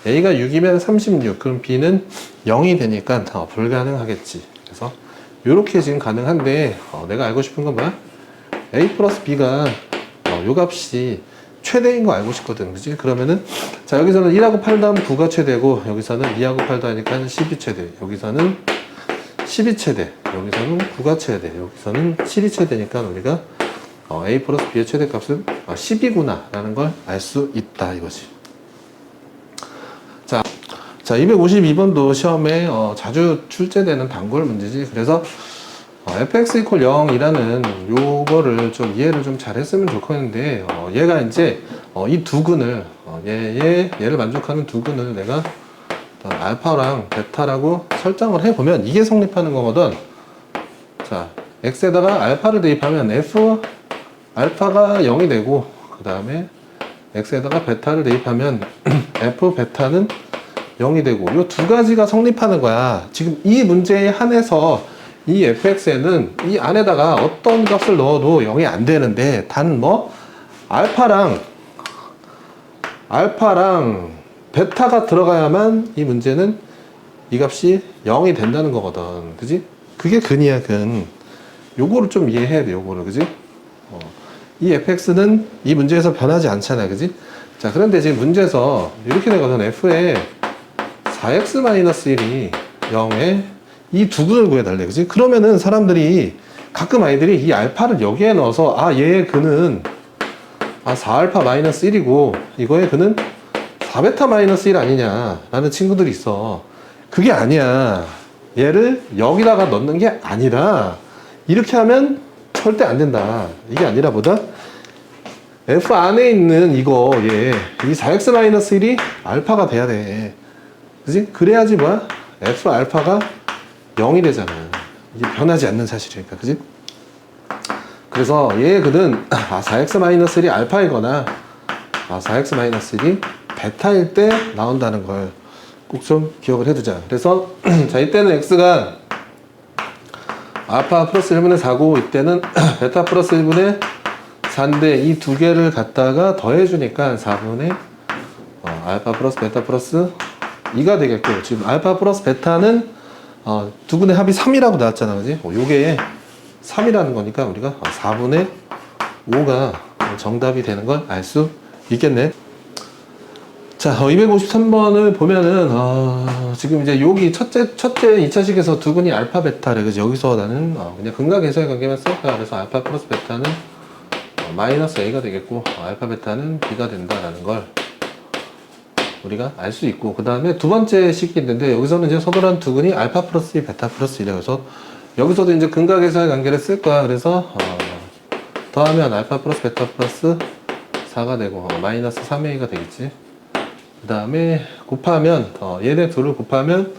a가 6이면 36, 그럼 b는 0이 되니까 불가능하겠지. 그래서 이렇게 지금 가능한데 내가 알고 싶은 건 뭐야? a 플러스 b가 요 값이 최대인 거 알고 싶거든. 그지? 그러면은 자, 여기서는 1하고 8 다음 9가 최대고, 여기서는 2하고 8도 하니까 10이 최대, 여기서는 10이 최대, 여기서는 9가 최대, 여기서는 7이 최대니까 우리가 a 플러스 b의 최대값은 10이구나 라는 걸 알 수 있다 이거지. 자, 252번도 시험에 자주 출제되는 단골 문제지. 그래서 fx equal 0이라는 요거를 좀 이해를 좀 잘 했으면 좋겠는데, 얘가 이제 이 두 근을 얘를 만족하는 두 근을 내가 알파랑 베타라고 설정을 해보면 이게 성립하는 거거든. 자, x에다가 알파를 대입하면 f 알파가 0이 되고, 그 다음에 x에다가 베타를 대입하면 f 베타는 0이 되고, 이 두 가지가 성립하는 거야. 지금 이 문제에 한해서 이 fx에는 이 안에다가 어떤 값을 넣어도 0이 안 되는데, 단 뭐 알파랑 베타가 들어가야만 이 문제는 이 값이 0이 된다는 거거든. 그지? 그게 근이야, 근. 요거를 좀 이해해야 돼, 요거를. 그지? 이 fx는 이 문제에서 변하지 않잖아. 그지? 자, 그런데 지금 문제에서 이렇게 되거든. f에 4x-1이 0에 이 두 근을 구해달래. 그지? 그러면은 사람들이, 가끔 아이들이 이 알파를 여기에 넣어서, 얘의 근은 4알파-1이고, 이거의 근은 4베타-1 아니냐 라는 친구들이 있어. 그게 아니야. 얘를 여기다가 넣는 게 아니라, 이렇게 하면 절대 안 된다. 이게 아니라 보다, f 안에 있는 이 4x-1이 알파가 돼야 돼. 그지? 그래야지 뭐야? f 알파가 0이 되잖아. 이게 변하지 않는 사실이니까. 그지? 그래서 얘의 근은 4x-1이 알파이거나 4x-1이 베타일 때 나온다는 걸 꼭 좀 기억을 해두자. 그래서 자, 이때는 x가 알파 플러스 1분의 4고, 이때는 베타 플러스 1분의 4인데 이 두 개를 갖다가 더해주니까 4분의 알파 플러스 베타 플러스 2가 되겠고, 지금 알파 플러스 베타는 두 분의 합이 3이라고 나왔잖아. 그지? 요게 3이라는 거니까 우리가 4분의 5가 정답이 되는 걸 알 수 있겠네. 자, 253번을 보면은 지금 이제 여기 첫째 2차식에서 두 근이 알파 베타래. 그지? 여기서 나는 그냥 근각에서의 관계만 쓸까. 그래서 알파 플러스 베타는 마이너스 a가 되겠고, 알파 베타는 b가 된다라는 걸 우리가 알 수 있고, 그 다음에 두 번째 식이 있는데, 여기서는 이제 서술한 두 근이 알파 플러스 2, 베타 플러스 1이라 해서 여기서도 이제 근각에서의 관계를 쓸 거야. 그래서 더하면 알파 플러스 베타 플러스 4가 되고 마이너스 3a가 되겠지. 그 다음에 곱하면 얘네 둘을 곱하면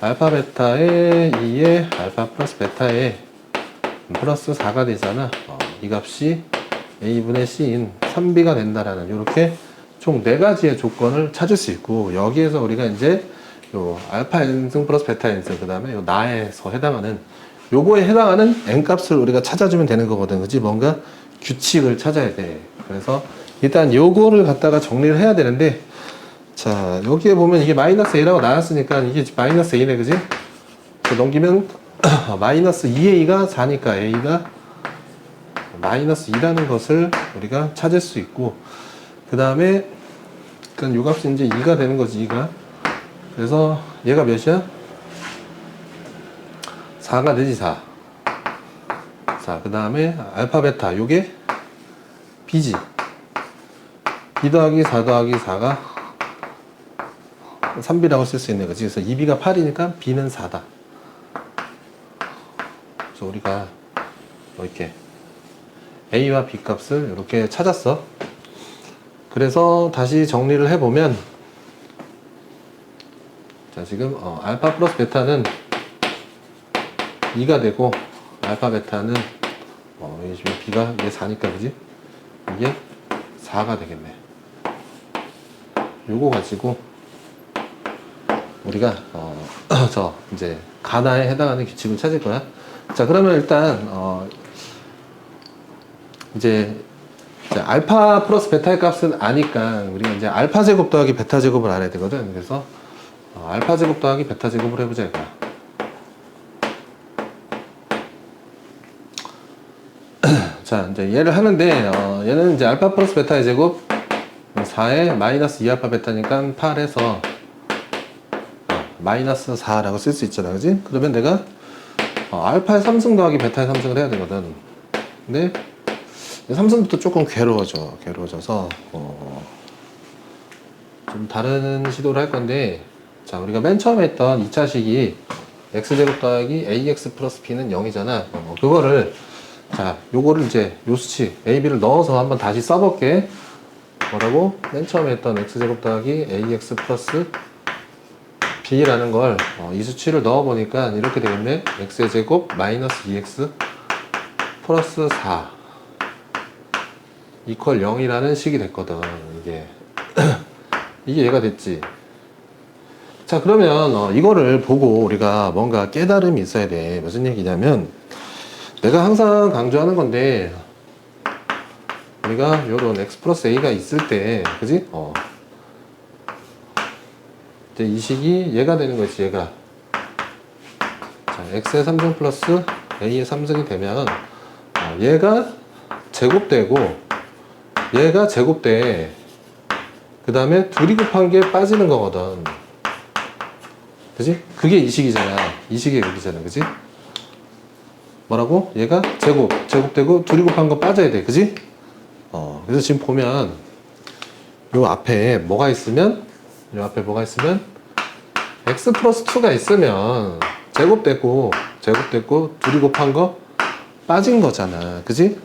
알파 베타에 2에 알파 플러스 베타에 플러스 4가 되잖아. 이 값이 a분의 c인 3b가 된다라는, 이렇게 총 4가지의 조건을 찾을 수 있고, 여기에서 우리가 이제 요 알파 n승 플러스 베타 n승, 그 다음에 요 나에서 해당하는 요거에 해당하는 n 값을 우리가 찾아주면 되는 거거든. 그치? 뭔가 규칙을 찾아야 돼. 그래서 일단 요거를 갖다가 정리를 해야 되는데, 자, 여기에 보면 이게 마이너스 a라고 나왔으니까 이게 마이너스 a네, 그지? 넘기면 마이너스 2a가 4니까 a가 마이너스 2라는 것을 우리가 찾을 수 있고, 그 다음에 그러니까 요 값이 이제 2가 되는 거지, 2가. 그래서 얘가 몇이야? 4가 되지, 4. 자, 그 다음에 알파 베타, 요게 b지. b 더하기 4 더하기 4가 3b라고 쓸 수 있네, 그치? 그래서 2b가 8이니까 b는 4다. 그래서 우리가 이렇게 a와 b 값을 이렇게 찾았어. 그래서 다시 정리를 해보면, 자, 지금 알파 플러스 베타는 2가 되고, 알파 베타는 지금 b가 이게 4니까, 그지? 이게 4가 되겠네. 요거 가지고 우리가 저 이제 가나에 해당하는 규칙을 찾을 거야. 자, 그러면 일단 이제 알파 플러스 베타의 값은 아니까 우리가 이제 알파 제곱 더하기 베타 제곱을 알아야 되거든. 그래서 알파 제곱 더하기 베타 제곱을 해보자 이거야. 자, 이제 얘를 하는데 얘는 이제 알파 플러스 베타의 제곱 4에 마이너스 2알파 베타니까 8에서 마이너스 4라고 쓸 수 있잖아, 그지? 그러면 내가 알파의 3승 더하기 베타의 3승을 해야 되거든. 근데 3승부터 조금 괴로워져서 좀 다른 시도를 할 건데, 자, 우리가 맨 처음에 했던 2차식이 x제곱 더하기 ax 플러스 b는 0이잖아. 그거를, 자, 요거를 이제 요 수치 a, b를 넣어서 한번 다시 써볼게. 뭐라고? 맨 처음에 했던 x제곱 더하기 ax 플러스 b라는 걸 이 수치를 넣어보니까 이렇게 되겠네. x의 제곱 마이너스 2x 플러스 4 이퀄 0이라는 식이 됐거든. 이게 얘가 됐지. 자, 그러면 이거를 보고 우리가 뭔가 깨달음이 있어야 돼. 무슨 얘기냐면, 내가 항상 강조하는 건데, 우리가 요런 x 플러스 a가 있을 때, 그지? 이제 이 식이 얘가 되는 거지, 얘가. 자, x의 3승 플러스 a의 3승이 되면 얘가 제곱되고 얘가 제곱돼. 그 다음에 둘이 곱한 게 빠지는 거거든. 그지? 그게 이 식이잖아. 이 식이 여기잖아. 그지? 뭐라고? 얘가 제곱되고 둘이 곱한 거 빠져야 돼. 그지? 그래서 지금 보면 요 앞에 뭐가 있으면 x 플러스 2가 있으면 제곱됐고 둘이 곱한 거 빠진 거잖아. 그지?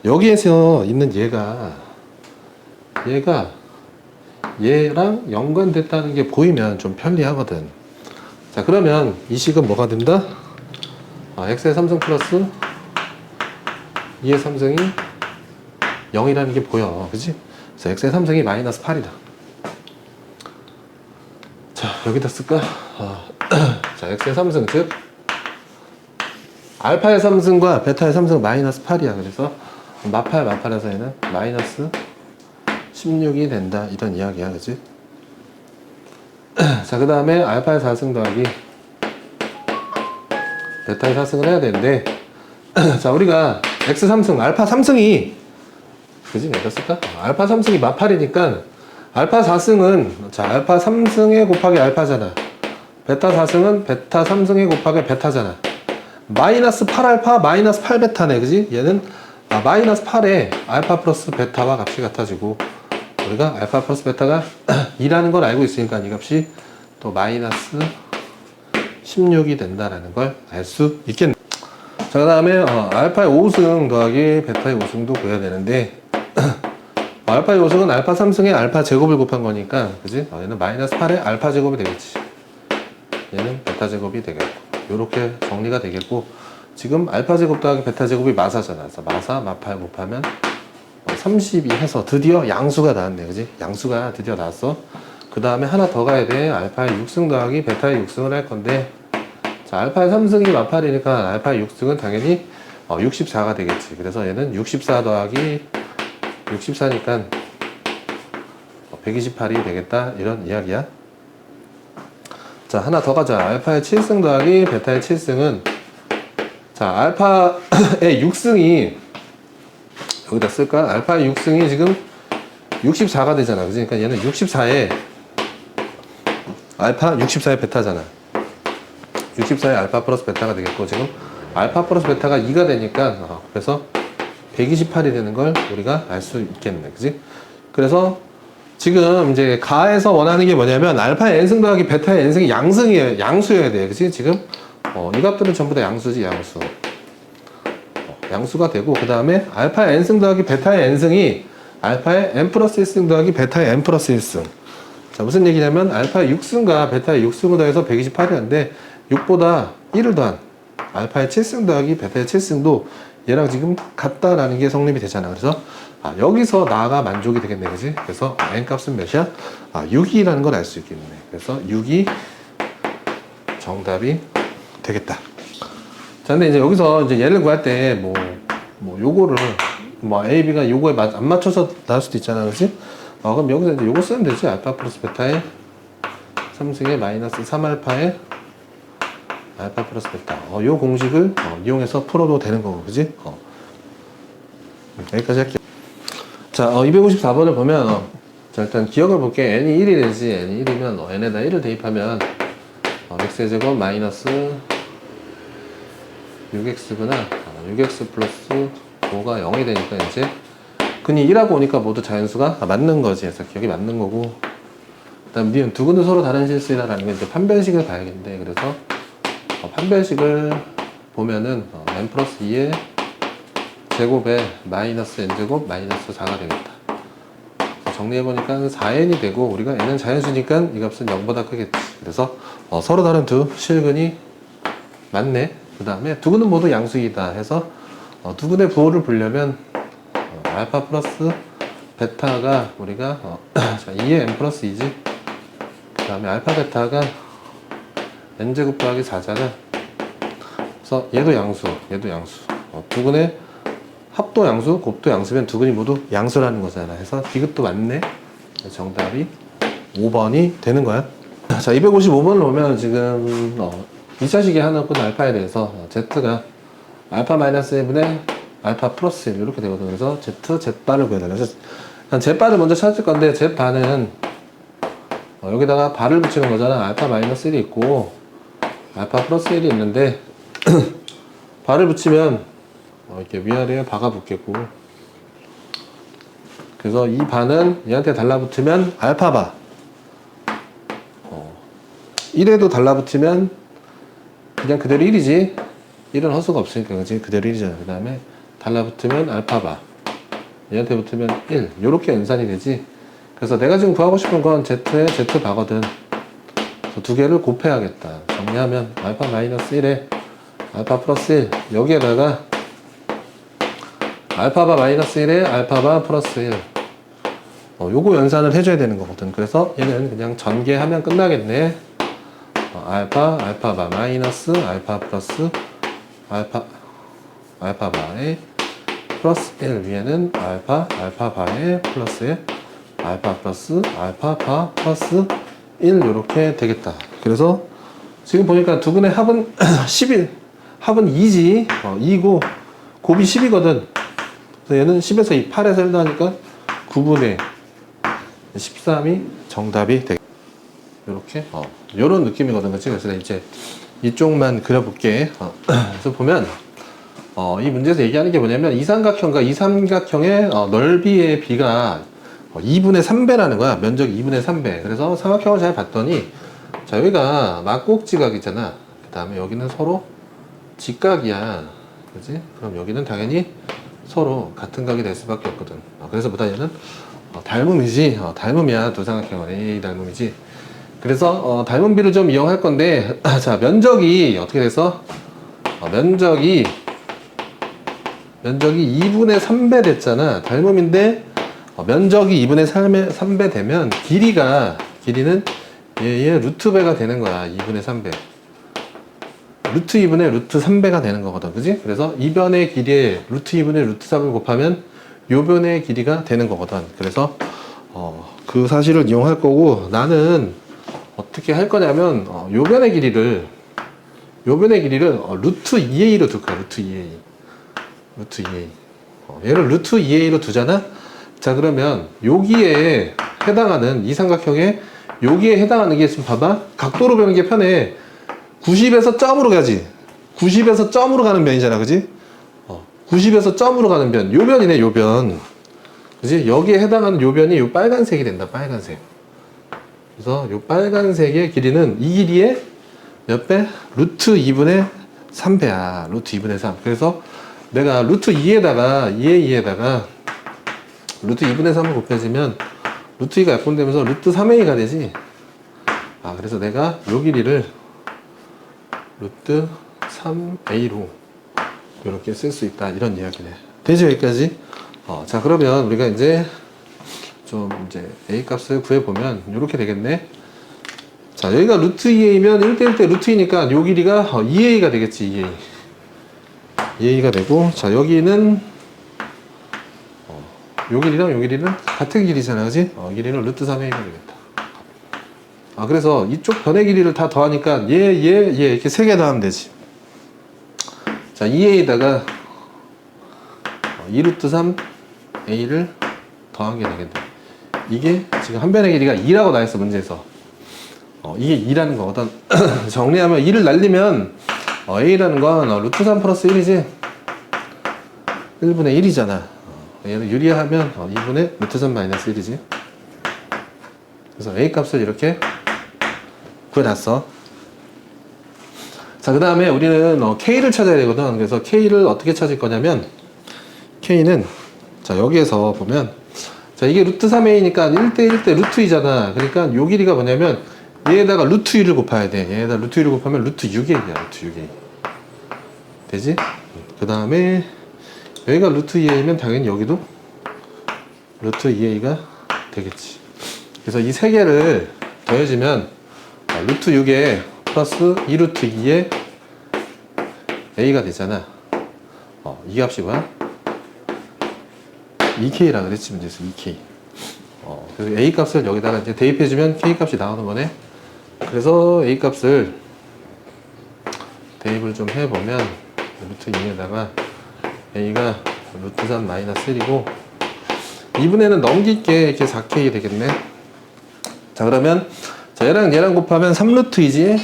여기에서 있는 얘랑 연관됐다는 게 보이면 좀 편리하거든. 자, 그러면 이 식은 뭐가 된다? x의 3승 플러스 2의 3승이 0이라는 게 보여. 그지? 그래서 x의 3승이 마이너스 8이다. 자, 여기다 쓸까? 자, x의 3승, 즉 알파의 3승과 베타의 3승 마이너스 8이야. 그래서 마팔에서 얘는 마이너스 16이 된다. 이런 이야기야. 그치? 자, 그 다음에 알파의 4승 더하기 베타의 4승을 해야 되는데, 자, 우리가 x 3승, 알파 3승이, 그지? 여기다 쓸까? 알파 3승이 마팔이니까 알파 4승은, 자, 알파 3승에 곱하기 알파잖아. 베타 4승은 베타 3승에 곱하기 베타잖아. 마이너스 8알파, 마이너스 8베타네, 그지? 얘는 마이너스 8에 알파 플러스 베타와 값이 같아지고, 우리가 알파 플러스 베타가 2라는 걸 알고 있으니까 이 값이 또 마이너스 16이 된다라는 걸 알 수 있겠네. 자, 그 다음에 알파의 5승 더하기 베타의 5승도 구해야 되는데, 알파의 5승은 알파 3승에 알파 제곱을 곱한 거니까, 그지? 얘는 마이너스 8에 알파 제곱이 되겠지. 얘는 베타 제곱이 되겠고, 요렇게 정리가 되겠고, 지금 알파 제곱 더하기 베타 제곱이 마사잖아. 그래서 마사, 마팔 곱하면 32 해서 드디어 양수가 나왔네. 그지? 양수가 드디어 나왔어. 그 다음에 하나 더 가야 돼. 알파의 6승 더하기 베타의 6승을 할 건데, 자, 알파의 3승이 마팔이니까 알파의 6승은 당연히 64가 되겠지. 그래서 얘는 64 더하기 64니까 128이 되겠다 이런 이야기야. 자, 하나 더 가자. 알파의 7승 더하기 베타의 7승은, 자, 알파의 6승이 여기다 쓸까? 알파의 6승이 지금 64가 되잖아. 그지? 그러니까 얘는 64에 알파 64의 베타잖아. 64의 알파 플러스 베타가 되겠고, 지금 알파 플러스 베타가 2가 되니까, 그래서 128이 되는 걸 우리가 알 수 있겠네. 그지? 그래서 지금 이제 가에서 원하는 게 뭐냐면 알파의 n승 더하기 베타의 n승이 양승이에요. 양수여야 돼. 그지? 지금 이 값들은 전부 다 양수지, 양수. 양수가 되고, 그 다음에 알파의 n승 더하기 베타의 n승이 알파의 n 플러스 1승 더하기 베타의 n 플러스 1승. 자, 무슨 얘기냐면 알파의 6승과 베타의 6승을 더해서 128이었는데 6보다 1을 더한 알파의 7승 더하기 베타의 7승도 얘랑 지금 같다라는 게 성립이 되잖아. 그래서 여기서 나가 만족이 되겠네. 그지? 그래서 n 값은 몇이야? 6이라는 걸 알 수 있겠네. 그래서 6이 정답이 되겠다. 자, 근데 이제 여기서 이제 얘를 구할 때 요거를 A, B가 요거에 안 맞춰서 나올 수도 있잖아. 그지? 그럼 여기서 이제 요거 쓰면 되지. 알파 플러스 베타의 3승의 마이너스 3알파의 알파 플러스 베타. 요 공식을 이용해서 풀어도 되는 거고. 그지? 여기까지 할게요. 자, 254번을 보면, 자, 일단 기억을 볼게. n이 1이 되지. n이 1이면 n에다 1을 대입하면 x의 제곱 마이너스 6x구나. 6x 플러스 5가 0이 되니까 이제 근이 1하고 오니까 모두 자연수가 맞는 거지. 그래서 기억이 맞는 거고, 그 다음 니은 두 근도 서로 다른 실수라는 게 이제 판별식을 봐야겠는데, 그래서 판별식을 보면은 n 플러스 2의 제곱에 마이너스 n제곱 마이너스 4가 되겠다. 정리해보니까 4n이 되고, 우리가 n은 자연수니까 이 값은 0보다 크겠지. 그래서 서로 다른 두 실근이 맞네. 그 다음에 두 근은 모두 양수이다 해서 두 근의 부호를 보려면 알파 플러스 베타가 우리가 자, 2의 n 플러스 2지. 그 다음에 알파 베타가 n제곱 더하기 4잖아. 그래서 얘도 양수, 얘도 양수. 두 근의 합도 양수, 곱도 양수면 두 근이 모두 양수라는 거잖아. 해서 디귿도 맞네. 정답이 5번이 되는 거야. 자, 255번을 보면 지금 2차식의 하나뿐 알파에 대해서 z가 알파 마이너스 1분의 알파 플러스 1 이렇게 되거든. 그래서 z바를 구해달라. 그래서 z바를 먼저 찾을 건데, z바는 여기다가 바를 붙이는 거잖아. 알파 마이너스 1이 있고 알파 플러스 1이 있는데 바를 붙이면 이렇게 위아래에 바가 붙겠고, 그래서 이 바는 얘한테 달라붙으면 알파바, 1에도 달라붙으면 그냥 그대로 1이지. 1은 허수가 없으니까 그지? 그대로 1이잖아. 그 다음에 달라붙으면 알파바, 얘한테 붙으면 1, 요렇게 연산이 되지. 그래서 내가 지금 구하고 싶은 건 z의 z바거든. 그래서 두 개를 곱해야겠다. 정리하면 알파 마이너스 1에 알파 플러스 1, 여기에다가 알파바 마이너스 1에 알파바 플러스 1, 요거 연산을 해줘야 되는 거거든. 그래서 얘는 그냥 전개하면 끝나겠네. 알파바 마이너스 알파 플러스 알파바에 플러스 1, 위에는 알파바에 플러스 1, 알파 플러스 알파바 플러스 1, 요렇게 되겠다. 그래서 지금 보니까 두 근의 합은 11, 합은 2지. 2고 곱이 10이거든. 그래서 얘는 10에서 2, 8에서 1도 하니까 9분의 13이 정답이 되겠다. 요렇게 요런 느낌이거든. 그치? 그래서 이제 이쪽만 그려볼게. 그래서 보면 이 문제에서 얘기하는 게 뭐냐면 이 삼각형의 넓이의 비가 2분의 3배라는 거야. 면적 2분의 3배. 그래서 삼각형을 잘 봤더니, 자, 여기가 막꼭지각이잖아. 그 다음에 여기는 서로 직각이야. 그지? 그럼 여기는 당연히 서로 같은 각이 될 수밖에 없거든. 그래서 보다 얘는 닮음이지. 닮음이야. 두 삼각형은 A 닮음이지. 그래서 닮은 비를 좀 이용할 건데, 자, 면적이 어떻게 돼서 면적이 2분의 3배 됐잖아. 닮음인데 면적이 2분의 3배 되면 길이는 얘의 루트배가 되는 거야. 2분의 3배. 루트 2분의 루트 3배가 되는 거거든. 그지? 그래서 이 변의 길이에 루트 2분의 루트 3을 곱하면 요 변의 길이가 되는 거거든. 그래서 그 사실을 이용할 거고, 나는 어떻게 할 거냐면, 요변의 길이를 루트 2a로 둘 거야. 루트 2a. 루트 2a. 얘를 루트 2a로 두잖아? 자, 그러면 여기에 해당하는 이 삼각형에 여기에 해당하는 게 지금 봐봐. 각도로 be는 게 편해. 90에서 점으로 가지. 90에서 점으로 가는 변이잖아. 그지? 90에서 점으로 가는 변. 요 변이네, 요 변. 그지? 여기에 해당하는 요 변이 요 빨간색이 된다. 빨간색. 그래서 요 빨간색의 길이는 이 길이의 몇 배? 루트 2분의 3배야. 루트 2분의 3. 그래서 내가 루트 2에다가 루트 2분의 3을 곱해주면 루트 2가 약분되면서 루트 3a가 되지. 그래서 내가 요 길이를 루트 3a로 이렇게 쓸 수 있다. 이런 이야기네. 되죠? 여기까지? 자, 그러면 우리가 이제 a 값을 구해보면 이렇게 되겠네. 자, 여기가 루트 2a면 1대1 때 루트 2니까 요 길이가 2a가 되겠지. 2a가 되고, 자, 여기는 요 길이는 같은 길이잖아. 그지? 길이는 루트 3a가 되겠다. 그래서 이쪽 변의 길이를 다 더하니까 얘 이렇게 3개 더하면 되지. 자, 2a에다가 2루트 3a를 더한 게 되겠네. 이게 지금 한 변의 길이가 2라고 나와있어, 문제에서. 이게 2라는 거거든. 정리하면 2를 날리면 a라는 건 루트 3 플러스 1이지. 1분의 1이잖아. 얘를 유리하면 2분의 루트 3 마이너스 1이지. 그래서 a 값을 이렇게 구해놨어. 자, 그 다음에 우리는 k를 찾아야 되거든. 그래서 k를 어떻게 찾을 거냐면, k는 자, 여기에서 보면, 자, 이게 루트 3a니까 1대1 때 루트 2잖아. 그러니까 요 길이가 뭐냐면 얘에다가 루트 2를 곱해야 돼. 얘에다 루트 2를 곱하면 루트 6a야. 루트 6a. 되지? 그 다음에 여기가 루트 2a면 당연히 여기도 루트 2a가 되겠지. 그래서 이 세 개를 더해주면 루트 6에 플러스 2루트 2에 a가 되잖아. 이 값이 뭐야? 2k라 그랬지, 문제에서 2k. 그래서 a 값을 여기다가 이제 대입해주면 k 값이 나오는 거네. 그래서 a 값을 대입을 좀 해보면 루트 2에다가 a가 루트 3 마이너스 1이고 2분의는 넘길게 이렇게 4k 되겠네. 자, 그러면 자, 얘랑 곱하면 3루트 2지.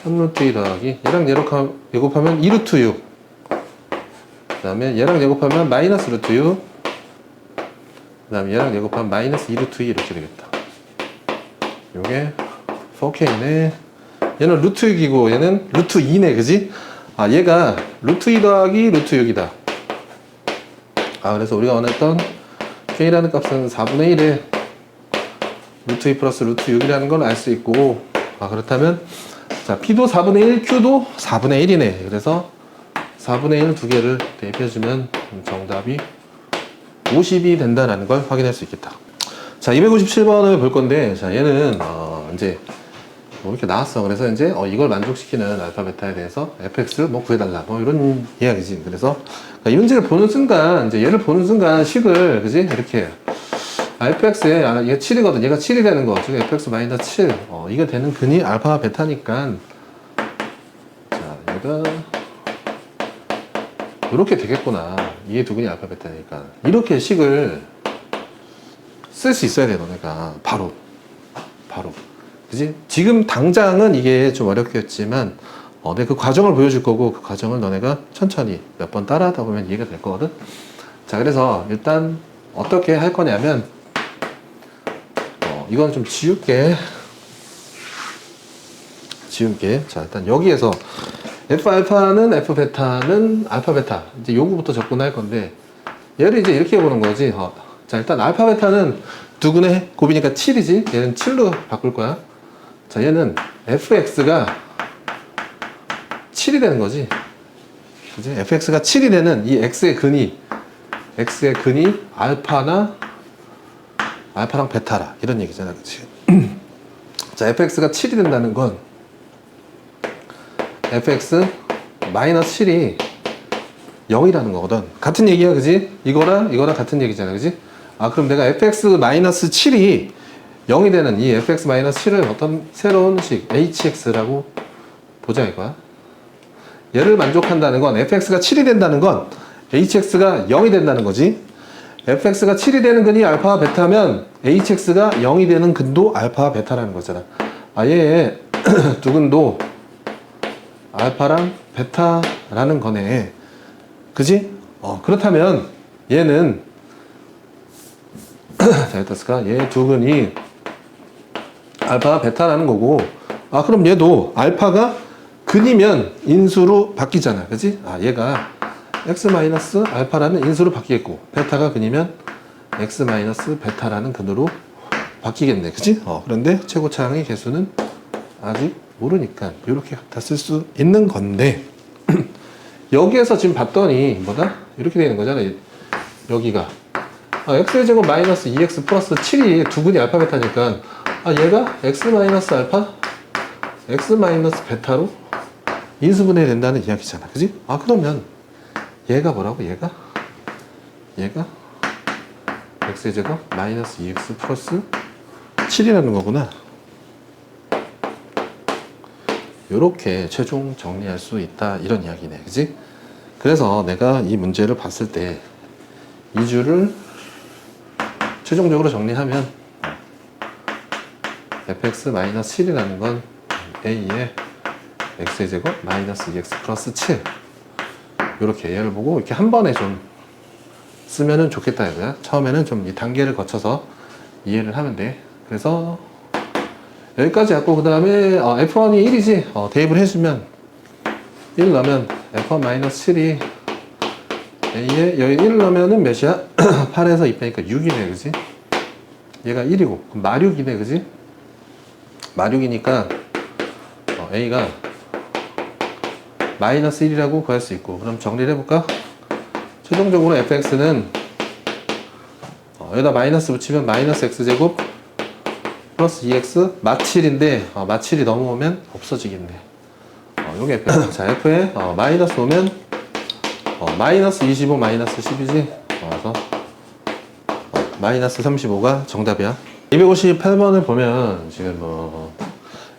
3루트 2 더하기 얘랑 얘 곱하면 2루트 6. 그 다음에 얘랑 얘 곱하면 마이너스 루트 6. 그 다음에 얘랑 얘 곱하면 마이너스 2루트 2 이렇게 되겠다. 요게 4K네. 얘는 루트 6이고 얘는 루트 2네. 그지? 얘가 루트 2 더하기 루트 6이다. 그래서 우리가 원했던 K라는 값은 4분의 1에 루트 2 플러스 루트 6이라는 걸 알 수 있고, 그렇다면 자, P도 4분의 1, Q도 4분의 1이네. 그래서 4분의 1 두 개를 대입해주면 정답이 50이 된다는 걸 확인할 수 있겠다. 자, 257번을 볼 건데, 자, 얘는 이제 뭐 이렇게 나왔어. 그래서 이제 이걸 만족시키는 알파 베타에 대해서 fx를 뭐 구해달라, 뭐 이런 이야기지. 그래서 이 문제를 보는 순간, 이제 얘를 보는 순간 식을, 그지? 이렇게 fx에 얘가 7이거든. 얘가 7이 되는 거. 지금 fx 마이너스 7. 이게 되는 근이 알파 베타니까, 자, 얘가 이렇게 되겠구나. 이게 두 근이 알파 베타니까 이렇게 식을 쓸 수 있어야 돼. 너네가 바로 그지? 지금 당장은 이게 좀 어렵겠지만 내가 그 과정을 보여줄 거고, 그 과정을 너네가 천천히 몇 번 따라하다 보면 이해가 될 거거든. 자, 그래서 일단 어떻게 할 거냐면 이건 좀 지울게. 자, 일단 여기에서 f 알파는 f 베타는 알파 베타, 이제 요거부터 접근할 건데, 얘를 이제 이렇게 보는 거지. 자, 일단 알파 베타는 두 근의 곱이니까 7이지. 얘는 7로 바꿀 거야. 자, 얘는 fx가 7이 되는 거지. 그지? fx가 7이 되는 이 x의 근이 알파랑 베타라, 이런 얘기잖아. 그치? 자, fx가 7이 된다는 건 fx 마이너스 7이 0이라는 거거든. 같은 얘기야. 그지? 이거랑 같은 얘기잖아. 그지? 그럼 내가 fx-7이 0이 되는 이 fx-7을 어떤 새로운 식 hx라고 보자 이거야. 얘를 만족한다는 건 fx가 7이 된다는 건 hx가 0이 된다는 거지. fx가 7이 되는 근이 알파와 베타면 hx가 0이 되는 근도 알파와 베타라는 거잖아. 얘의 두 근도 알파랑 베타라는 거네. 그지? 그렇다면 얘는 자, 어떻을까? 얘 두 근이 알파와 베타라는 거고, 그럼 얘도 알파가 근이면 인수로 바뀌잖아. 그지? 얘가 x-알파라는 인수로 바뀌겠고, 베타가 근이면 x-베타라는 근으로 바뀌겠네. 그지? 그런데 최고차항의 개수는 아직 모르니까 이렇게 갖다 쓸 수 있는 건데, 여기에서 지금 봤더니 뭐다? 이렇게 되는 거잖아. 여기가 x제곱 마이너스 2x 플러스 7이 두 근이 알파 베타니까 얘가 x-알파 x-베타로 인수분해 된다는 이야기잖아. 그지? 그러면 얘가 뭐라고? 얘가 x제곱 마이너스 2x 플러스 7이라는 거구나. 요렇게 최종 정리할 수 있다 이런 이야기네. 그지? 그래서 내가 이 문제를 봤을 때 이 줄을 최종적으로 정리하면 fx-7이라는 건 a의 x제곱 마이너스 2x 플러스 7 요렇게 얘를 보고 이렇게 한 번에 좀 쓰면은 좋겠다 이거야. 처음에는 좀 이 단계를 거쳐서 이해를 하면 돼. 그래서 여기까지 갖고 그 다음에 f1이 1이지 대입을 해주면 1 넣으면 f1-7이 a에 여기 1 넣으면은 몇이야? 8에서 2 빼니까 6이네. 그지? 얘가 1이고 그럼 마륙이네. 그지? 마륙이니까 a가 마이너스 1이라고 구할 수 있고, 그럼 정리를 해볼까? 최종적으로 fx는 여기다 마이너스 붙이면 마이너스 x제곱 플러스 2x 마7인데 마7이 넘어오면 없어지겠네. 요게 fx. 자, f에 마이너스 오면 마이너스 25 마이너스 10이지. 그래서 마이너스 35가 정답이야. 258번을 보면 지금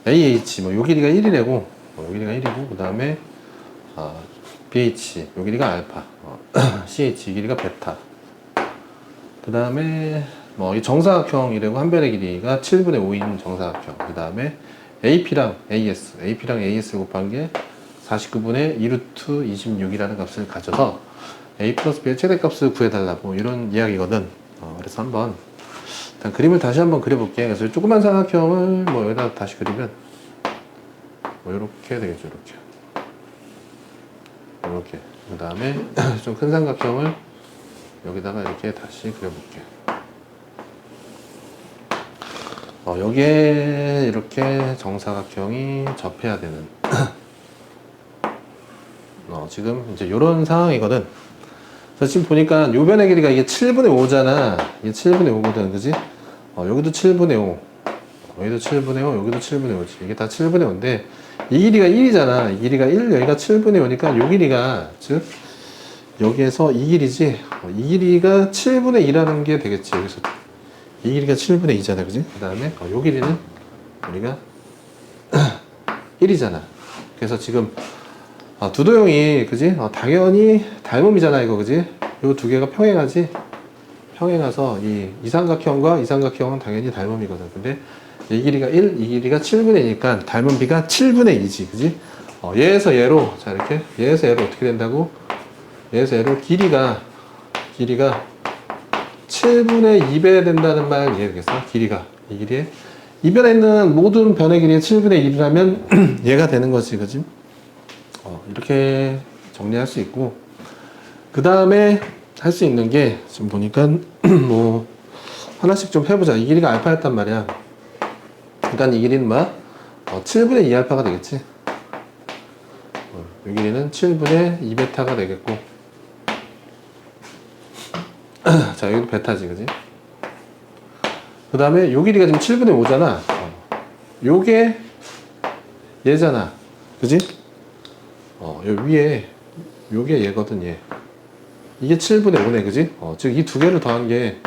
AH 요 길이가 1이래고 요 길이가 1이고 그 다음에 BH 요 길이가 알파 CH 이 길이가 베타 그 다음에 이 정사각형이라고 한 변의 길이가 7분의 5인 정사각형 그 다음에 AP랑 AS 곱한 게 49분의 2루트 26이라는 값을 가져서 A 플러스 B의 최대값을 구해달라고 이런 이야기거든. 그래서 한번 일단 그림을 다시 한번 그려볼게. 그래서 조그만 삼각형을 여기다 다시 그리면 이렇게 되겠죠. 이렇게 그 다음에 좀 큰 삼각형을 여기다가 이렇게 다시 그려볼게. 여기에 이렇게 정사각형이 접해야 되는 지금 이제 이런 상황이거든. 그래서 지금 보니까 요 변의 길이가 이게 7분의 5잖아. 이게 7분의 5거든, 그지? 여기도 7분의 5, 여기도 7분의 5, 여기도 7분의 5지. 이게 다 7분의 5인데 이 길이가 1이잖아. 이 길이가 1, 여기가 7분의 5니까 요 길이가 즉 여기에서 이 길이지. 이 길이가 7분의 2라는 게 되겠지. 여기서 이 길이가 7분의 2잖아, 그지? 그 다음에 요 길이는 우리가 1이잖아. 그래서 지금 두 도형이 그지? 당연히 닮음이잖아 이거 그지? 요 두 개가 평행하지? 평행해서 이 삼각형과 이 삼각형은 당연히 닮음이거든. 근데 이 길이가 1, 이 길이가 7분의 2니까 닮은 비가 7분의 2지 그지? 얘에서 얘로 자 이렇게 얘에서 얘로 어떻게 된다고? 얘에서 얘로 길이가 7분의 2배 된다는 말 이해되겠어? 길이가 이 길이에 이 변에 있는 모든 변의 길이의 7분의 1이라면 얘가 되는 거지 그지? 이렇게 정리할 수 있고 그 다음에 할 수 있는 게 지금 보니까 하나씩 좀 해보자. 이 길이가 알파였단 말이야. 일단 이 길이는 뭐야? 7분의 2알파가 되겠지. 이 길이는 7분의 2베타가 되겠고 자 여기도 베타지 그지? 그 다음에 요 길이가 지금 7분의 5잖아. 요게 얘잖아 그지? 요 위에 요게 얘거든 얘. 이게 7분의 5네 그지? 즉 이 두 개를 더한 게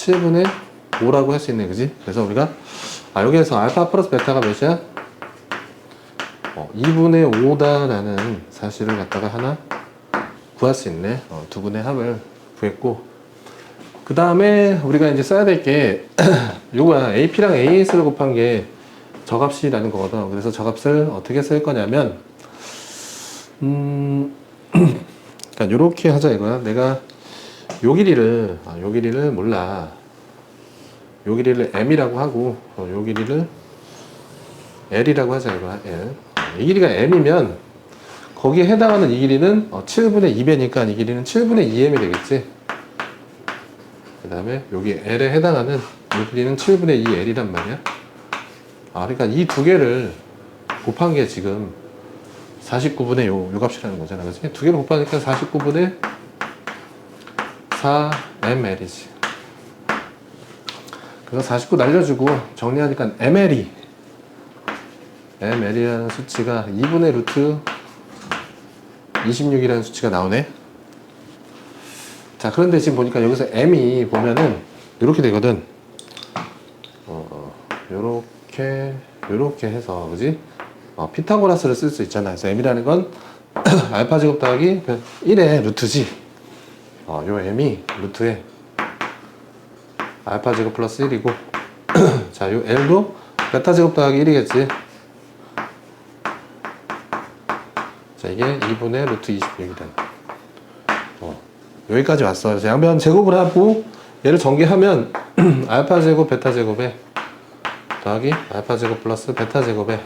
7분의 5라고 할 수 있네, 그지? 그래서 우리가 여기에서 알파 플러스 베타가 몇이야? 2분의 5다라는 사실을 갖다가 하나 구할 수 있네. 두 분의 합을 구했고, 그 다음에 우리가 이제 써야 될 게 요거야. AP랑 AS를 곱한 게 저값이라는 거거든. 그래서 저값을 어떻게 쓸 거냐면 그러니까 요렇게 하자 이거야. 내가 요 길이를 몰라. 요 길이를 M이라고 하고 요 길이를 L이라고 하자 이거야. L. 이 길이가 M이면 거기에 해당하는 이 길이는 7분의 2배니까 이 길이는 7분의 2M이 되겠지. 그 다음에 여기 L에 해당하는 이 길이는 7분의 2L이란 말이야. 그러니까 이 두 개를 곱한 게 지금 49분의 요 값이라는 거잖아. 그치? 두 개를 곱하니까 49분의 4ml이지. 그래서 49 날려주고 정리하니까 ml이라는 수치가 2분의 루트 26이라는 수치가 나오네. 자, 그런데 지금 보니까 여기서 m이 보면은 이렇게 되거든. 요렇게 해서, 그지? 피타고라스를 쓸 수 있잖아. 그래서 m이라는 건 알파 제곱 더하기 1의 루트지. 요 m이 루트에 알파 제곱 플러스 1이고, 자, 요 l도 베타 제곱 더하기 1이겠지. 자, 이게 2분의 루트 26이다. 여기까지 왔어. 그래서 양변 제곱을 하고 얘를 전개하면 알파 제곱 베타 제곱에 더하기 알파 제곱 플러스 베타 제곱에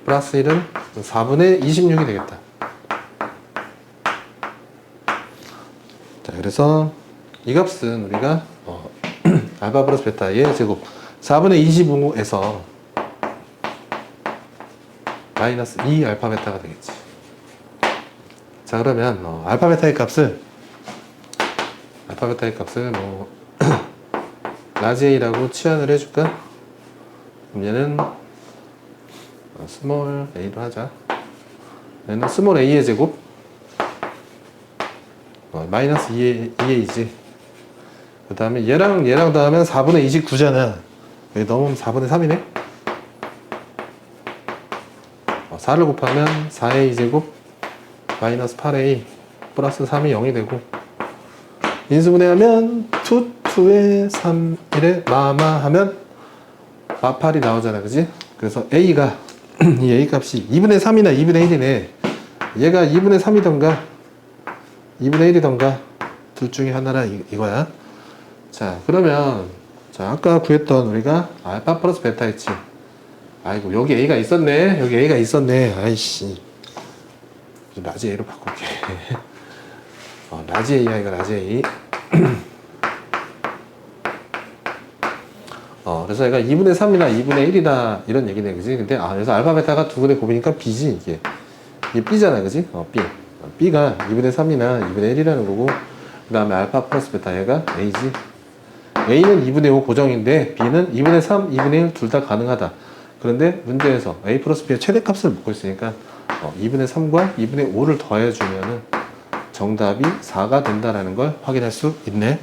플러스 1은 4분의 26이 되겠다. 자, 그래서 이 값은 우리가 알파 플러스 베타의 제곱 4분의 25에서 마이너스 2 알파 베타가 되겠지. 자, 그러면 알파 베타의 값을 뭐 라지 a라고 치환을 해줄까? 그럼 얘는 스몰 a로 하자. 얘는 스몰 a의 제곱 마이너스 2a지. 그 다음에 얘랑 더하면 4분의 29잖아. 여기 넣으면 4분의 3이네. 4를 곱하면 4a 제곱 마이너스 8a 플러스 3이 0이 되고, 인수분해하면 2에 3, 1에 마마 하면 마8이 나오잖아, 그지? 그래서 a가 이 a 값이 2분의 3이나 2분의 1이네. 얘가 2분의 3이던가 2분의 1이던가 둘 중에 하나라 이거야. 자, 그러면 자, 아까 구했던 우리가 알파 플러스 베타 했지. 아이고, 여기 a가 있었네. 아이씨, 라지 a로 바꿀게. 라지 a야, 이거 라지 a. 그래서 얘가 2분의 3이나 2분의 1이다 이런 얘기네, 그지? 근데 그래서 알파 베타가 두 분의 곱이니까 b지. 이게 b잖아, 그지? b가 2분의 3이나 2분의 1이라는 거고, 그 다음에 알파 플러스 베타 얘가 a지. a는 2분의 5 고정인데 b는 2분의 3, 2분의 1 둘 다 가능하다. 그런데 문제에서 a 플러스 b의 최대값을 묻고 있으니까 2분의 3과 2분의 5를 더해주면은 정답이 4가 된다라는 걸 확인할 수 있네.